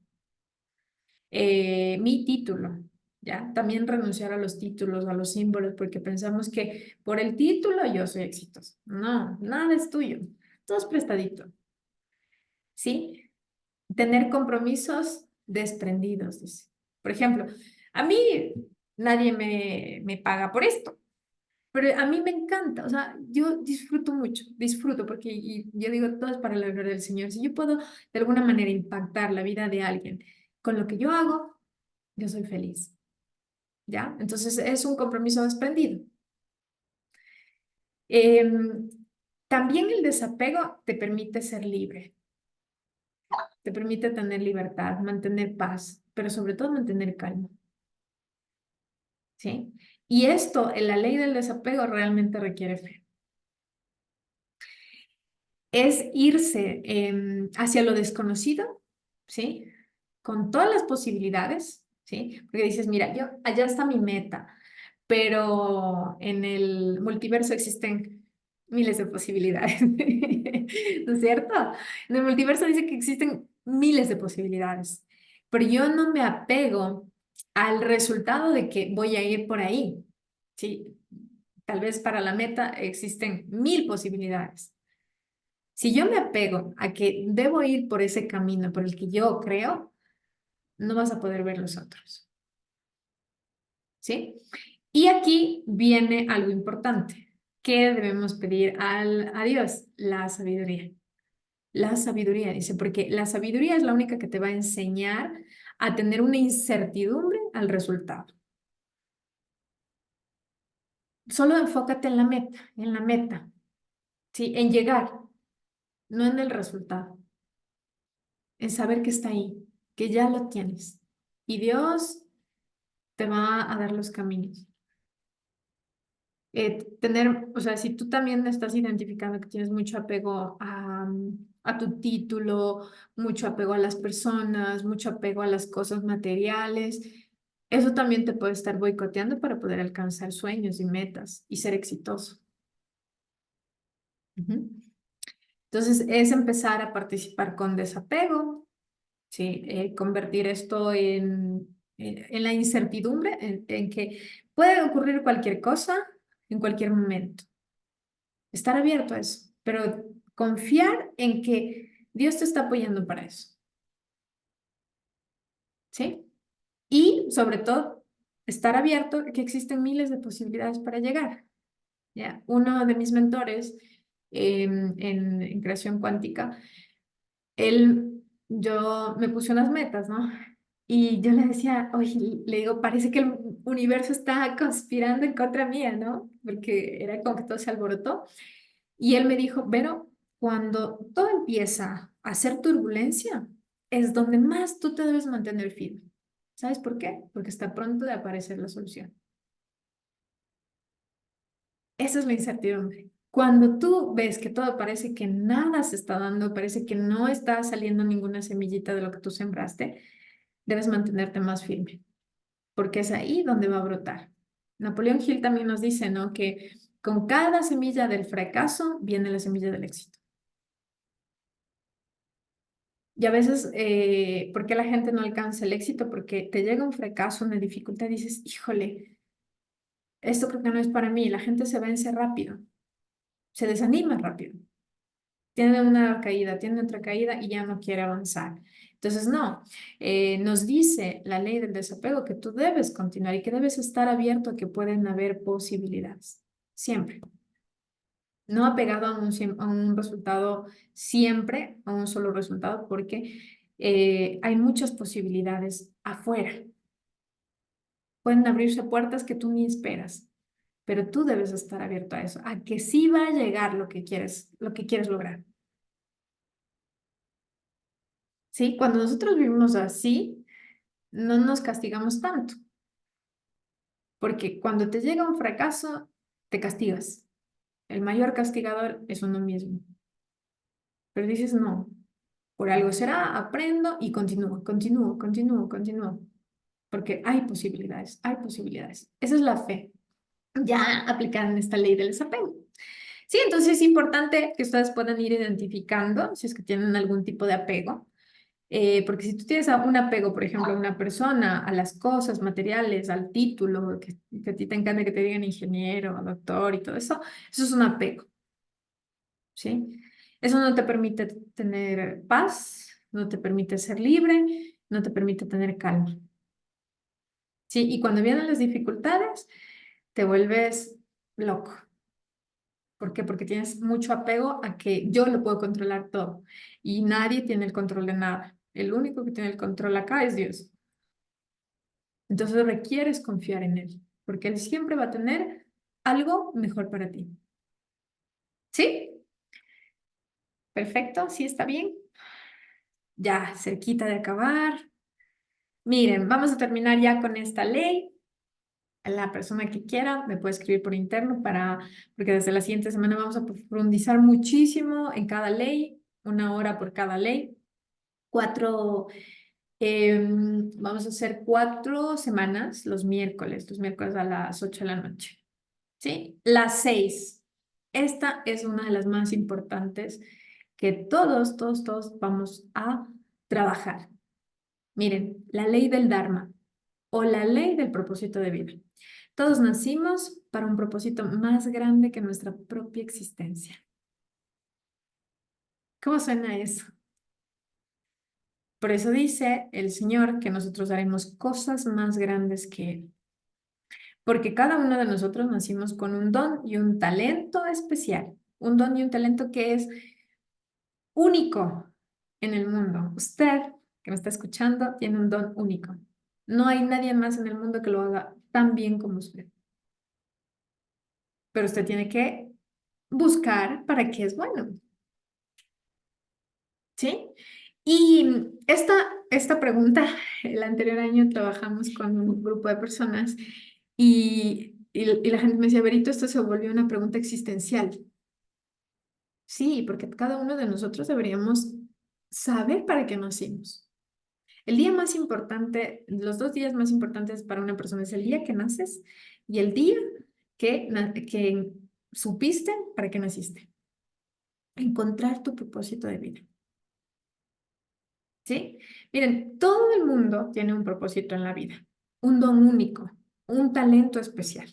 Mi título, ¿ya? También renunciar a los títulos, a los símbolos, porque pensamos que por el título yo soy exitoso. No, nada es tuyo. Todo es prestadito, ¿sí? Tener compromisos desprendidos, dice. Por ejemplo, a mí nadie me paga por esto, pero a mí me encanta, o sea, yo disfruto mucho, disfruto, porque y yo digo, todo es para la gloria del Señor. Si yo puedo de alguna manera impactar la vida de alguien con lo que yo hago, yo soy feliz, ¿ya? Entonces es un compromiso desprendido. Em, También el desapego te permite ser libre, te permite tener libertad, mantener paz, pero sobre todo mantener calma, ¿sí? Y esto, en la ley del desapego, realmente requiere fe. Es irse hacia lo desconocido, ¿sí? Con todas las posibilidades, ¿sí? Porque dices, mira, allá está mi meta, pero en el multiverso existen miles de posibilidades, ¿no es cierto? En el multiverso dice que existen miles de posibilidades, pero yo no me apego al resultado de que voy a ir por ahí, ¿sí? Tal vez para la meta existen 1000 posibilidades. Si yo me apego a que debo ir por ese camino por el que yo creo, no vas a poder ver los otros, ¿sí? Y aquí viene algo importante. ¿Qué debemos pedir a Dios? La sabiduría. La sabiduría, dice, porque la sabiduría es la única que te va a enseñar a tener una incertidumbre al resultado. Solo enfócate en la meta, ¿sí? En llegar, no en el resultado, en saber que está ahí, que ya lo tienes. Y Dios te va a dar los caminos. O sea, si tú también estás identificando que tienes mucho apego a tu título, mucho apego a las personas, mucho apego a las cosas materiales, eso también te puede estar boicoteando para poder alcanzar sueños y metas y ser exitoso. Ujú. Entonces, es empezar a participar con desapego, ¿sí? Convertir esto en la incertidumbre, en que puede ocurrir cualquier cosa en cualquier momento. Estar abierto a eso, pero confiar en que Dios te está apoyando para eso, ¿sí? Y sobre todo, estar abierto a que existen miles de posibilidades para llegar, ¿ya? Uno de mis mentores en creación cuántica, yo me puse unas metas, ¿no? Y yo le decía, oye, le digo, parece que el universo está conspirando en contra mía, ¿no? Porque era como que todo se alborotó. Y él me dijo, Vero, cuando todo empieza a hacer turbulencia, es donde más tú te debes mantener firme. ¿Sabes por qué? Porque está pronto de aparecer la solución. Esa es la incertidumbre. Cuando tú ves que todo parece que nada se está dando, parece que no está saliendo ninguna semillita de lo que tú sembraste, debes mantenerte más firme, porque es ahí donde va a brotar. Napoleón Hill también nos dice, ¿no? Que con cada semilla del fracaso viene la semilla del éxito. Y a veces, ¿por qué la gente no alcanza el éxito? Porque te llega un fracaso, una dificultad, y dices, híjole, esto creo que no es para mí. La gente se vence rápido, se desanima rápido. Tiene una caída, tiene otra caída y ya no quiere avanzar. Entonces, no, nos dice la ley del desapego que tú debes continuar y que debes estar abierto a que pueden haber posibilidades. Siempre. No apegado a un resultado siempre, a un solo resultado, porque hay muchas posibilidades afuera. Pueden abrirse puertas que tú ni esperas, pero tú debes estar abierto a eso, a que sí va a llegar lo que quieres lograr. ¿Sí? Cuando nosotros vivimos así, no nos castigamos tanto, porque cuando te llega un fracaso, te castigas. El mayor castigador es uno mismo. Pero dices, no, por algo será, aprendo y continúo, continúo, continúo, continúo, porque hay posibilidades, hay posibilidades. Esa es la fe, ya aplicada en esta ley del desapego. Sí, entonces es importante que ustedes puedan ir identificando si es que tienen algún tipo de apego, porque si tú tienes un apego, por ejemplo, a una persona, a las cosas materiales, al título, que a ti te encanta que te digan ingeniero, doctor y todo eso es un apego, ¿sí? Eso no te permite tener paz, no te permite ser libre, no te permite tener calma, ¿sí? Y cuando vienen las dificultades, te vuelves loco. ¿Por qué? Porque tienes mucho apego a que yo lo puedo controlar todo y nadie tiene el control de nada. El único que tiene el control acá es Dios. Entonces requieres confiar en Él, porque Él siempre va a tener algo mejor para ti. ¿Sí? Perfecto, ¿sí está bien? Ya, cerquita de acabar. Miren, vamos a terminar ya con esta ley. La persona que quiera me puede escribir por interno porque desde la siguiente semana vamos a profundizar muchísimo en cada ley, 1 hora por cada ley. Vamos a hacer 4 semanas los miércoles a las 8 de la noche. ¿Sí? Las 6. Esta es una de las más importantes que todos vamos a trabajar. Miren, la ley del Dharma o la ley del propósito de vida. Todos nacimos para un propósito más grande que nuestra propia existencia. ¿Cómo suena eso? Por eso dice el Señor que nosotros haremos cosas más grandes que Él. Porque cada uno de nosotros nacimos con un don y un talento especial. Un don y un talento que es único en el mundo. Usted que me está escuchando tiene un don único. No hay nadie más en el mundo que lo haga tan bien como usted. Pero usted tiene que buscar para qué es bueno. ¿Sí? Y esta pregunta, el anterior año trabajamos con un grupo de personas y la gente me decía, Berito, esto se volvió una pregunta existencial. Sí, porque cada uno de nosotros deberíamos saber para qué nacimos. El día más importante, los 2 días más importantes para una persona es el día que naces y el día que supiste para qué naciste. Encontrar tu propósito de vida. ¿sí? Miren, todo el mundo tiene un propósito en la vida, un don único, un talento especial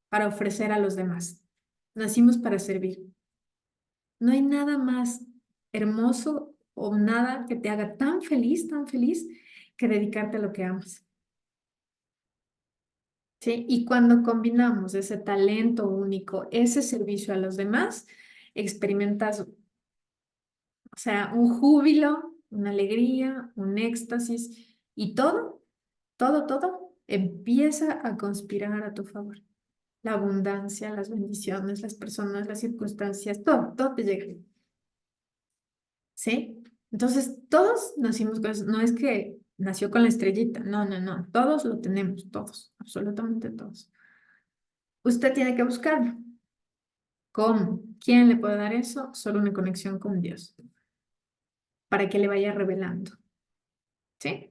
para ofrecer a los demás. Nacimos para servir. No hay nada más hermoso o nada que te haga tan feliz, que dedicarte a lo que amas. ¿Sí? Y cuando combinamos ese talento único, ese servicio a los demás, experimentas, o sea, un júbilo, una alegría, un éxtasis y todo empieza a conspirar a tu favor. La abundancia, las bendiciones, las personas, las circunstancias, todo te llega. ¿Sí? Entonces, todos nacimos con eso. No es que nació con la estrellita. No. Todos lo tenemos, todos, absolutamente todos. Usted tiene que buscarlo. ¿Cómo? ¿Quién le puede dar eso? Solo una conexión con Dios, para que le vaya revelando. ¿Sí?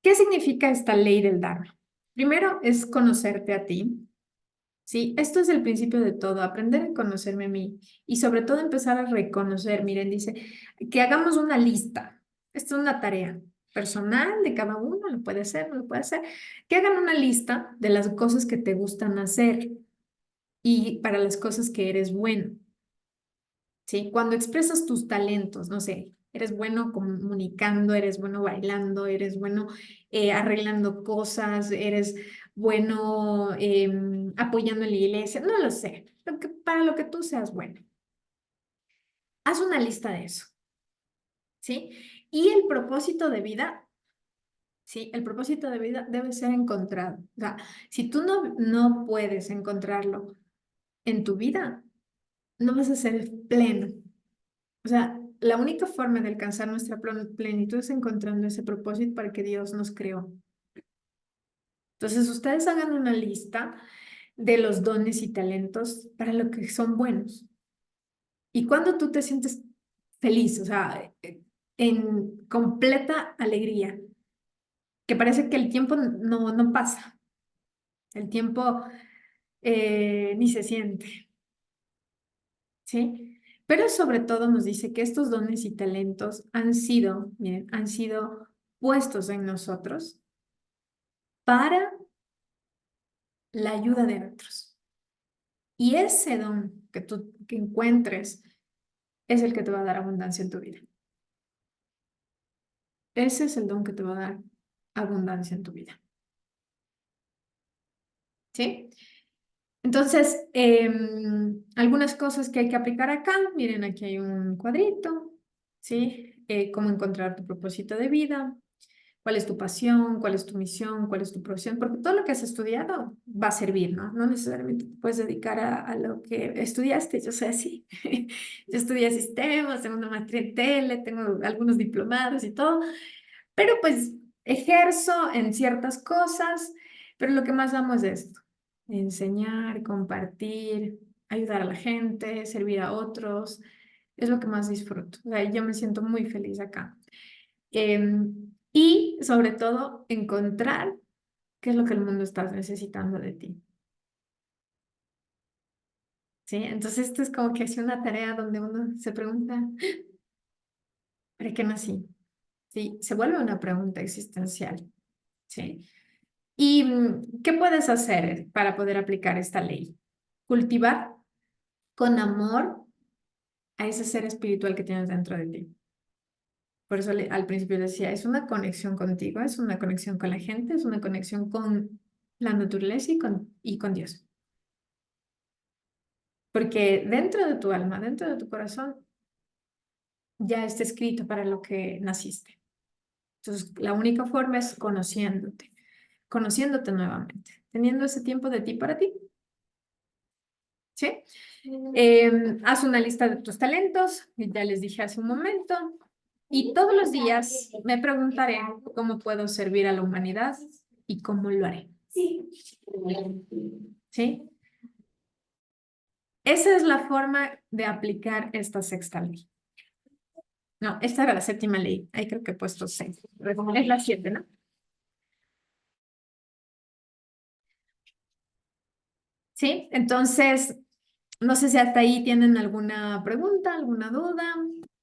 ¿Qué significa esta ley del Dharma? Primero es conocerte a ti. Sí, esto es el principio de todo, aprender a conocerme a mí y sobre todo empezar a reconocer. Miren, dice que hagamos una lista. Esto es una tarea personal de cada uno, lo puede hacer, no lo puede hacer. Que hagan una lista de las cosas que te gustan hacer y para las cosas que eres bueno. ¿Sí? Cuando expresas tus talentos, no sé, eres bueno comunicando, eres bueno bailando, eres bueno arreglando cosas, eres bueno apoyando en la iglesia, no lo sé, para lo que tú seas bueno. Haz una lista de eso, ¿sí? Y el propósito de vida, ¿sí? El propósito de vida debe ser encontrado. O sea, si tú no puedes encontrarlo en tu vida, no vas a ser pleno. O sea, la única forma de alcanzar nuestra plenitud es encontrando ese propósito para que Dios nos creó. Entonces, ustedes hagan una lista de los dones y talentos para lo que son buenos. Y cuando tú te sientes feliz, o sea, en completa alegría, que parece que el tiempo no pasa, el tiempo ni se siente, ¿sí? Pero sobre todo nos dice que estos dones y talentos han sido, miren, han sido puestos en nosotros para la ayuda de otros. Y ese don que tú que encuentres es el que te va a dar abundancia en tu vida. Ese es el don que te va a dar abundancia en tu vida. ¿Sí? Entonces, algunas cosas que hay que aplicar acá. Miren, aquí hay un cuadrito. ¿Sí? Cómo encontrar tu propósito de vida. ¿Cuál es tu pasión? ¿Cuál es tu misión? ¿Cuál es tu profesión? Porque todo lo que has estudiado va a servir, ¿no? No necesariamente te puedes dedicar a lo que estudiaste. Yo soy así. Yo estudié sistemas, tengo una maestría en tele, tengo algunos diplomados y todo, pero pues ejerzo en ciertas cosas, pero lo que más amo es esto: enseñar, compartir, ayudar a la gente, servir a otros. Es lo que más disfruto. O sea, yo me siento muy feliz acá. Y sobre todo, encontrar qué es lo que el mundo está necesitando de ti. ¿Sí? Entonces, esto es como que es una tarea donde uno se pregunta, ¿para qué nací? ¿Sí? Se vuelve una pregunta existencial. ¿Sí? ¿Y qué puedes hacer para poder aplicar esta ley? Cultivar con amor a ese ser espiritual que tienes dentro de ti. Por eso al principio decía, es una conexión contigo, es una conexión con la gente, es una conexión con la naturaleza y con Dios. Porque dentro de tu alma, dentro de tu corazón, ya está escrito para lo que naciste. Entonces, la única forma es conociéndote nuevamente, teniendo ese tiempo de ti para ti. ¿Sí? Haz una lista de tus talentos, ya les dije hace un momento, y todos los días me preguntaré cómo puedo servir a la humanidad y cómo lo haré. ¿Sí? Esa es la forma de aplicar esta sexta ley. No, esta era la séptima ley. Ahí creo que he puesto seis. Es la siete, ¿no? Sí, entonces, no sé si hasta ahí tienen alguna pregunta, alguna duda.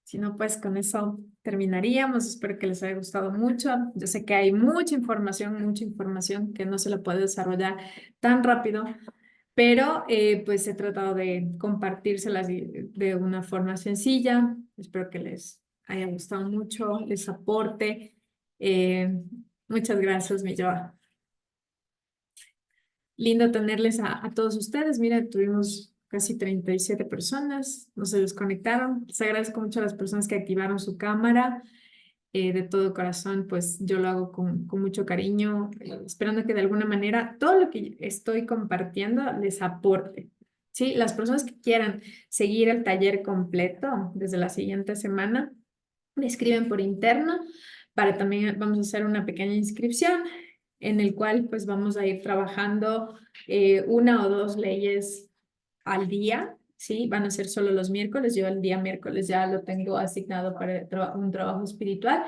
Si no, pues con eso terminaríamos. Espero que les haya gustado mucho. Yo sé que hay mucha información que no se la puede desarrollar tan rápido, pero pues he tratado de compartírselas de una forma sencilla. Espero que les haya gustado mucho, les aporte. Eh, Muchas gracias, mi Joa. Lindo tenerles a todos ustedes. Mira, tuvimos casi 37 personas, no se desconectaron. Les agradezco mucho a las personas que activaron su cámara. De todo corazón, pues yo lo hago con mucho cariño, esperando que de alguna manera todo lo que estoy compartiendo les aporte. Sí, las personas que quieran seguir el taller completo desde la siguiente semana, me escriben por interno para también vamos a hacer una pequeña inscripción en el cual pues vamos a ir trabajando una o dos leyes al día, ¿sí? Van a ser solo los miércoles, yo el día miércoles ya lo tengo asignado para un trabajo espiritual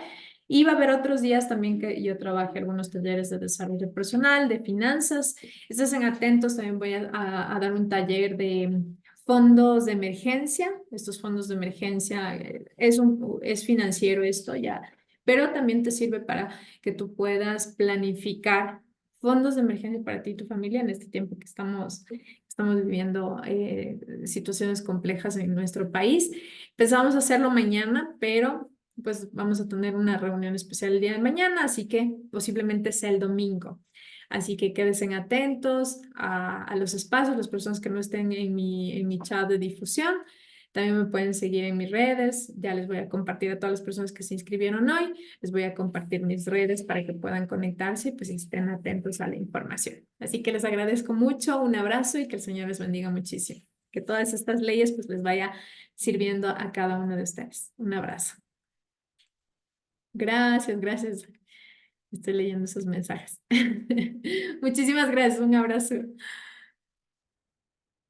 y va a haber otros días también que yo trabaje algunos talleres de desarrollo personal, de finanzas. Estén atentos, también voy a dar un taller de fondos de emergencia. Estos fondos de emergencia es financiero esto ya, pero también te sirve para que tú puedas planificar fondos de emergencia para ti y tu familia en este tiempo que estamos viviendo situaciones complejas en nuestro país. Pensamos hacerlo mañana, pero pues vamos a tener una reunión especial el día de mañana, así que posiblemente sea el domingo. Así que quédense atentos a los espacios, las personas que no estén en mi chat de difusión. También me pueden seguir en mis redes. Ya les voy a compartir a todas las personas que se inscribieron hoy. Les voy a compartir mis redes para que puedan conectarse y pues estén atentos a la información. Así que les agradezco mucho, un abrazo y que el Señor les bendiga muchísimo. Que todas estas leyes pues les vaya sirviendo a cada uno de ustedes. Un abrazo. Gracias, gracias. Estoy leyendo esos mensajes. Muchísimas gracias. Un abrazo.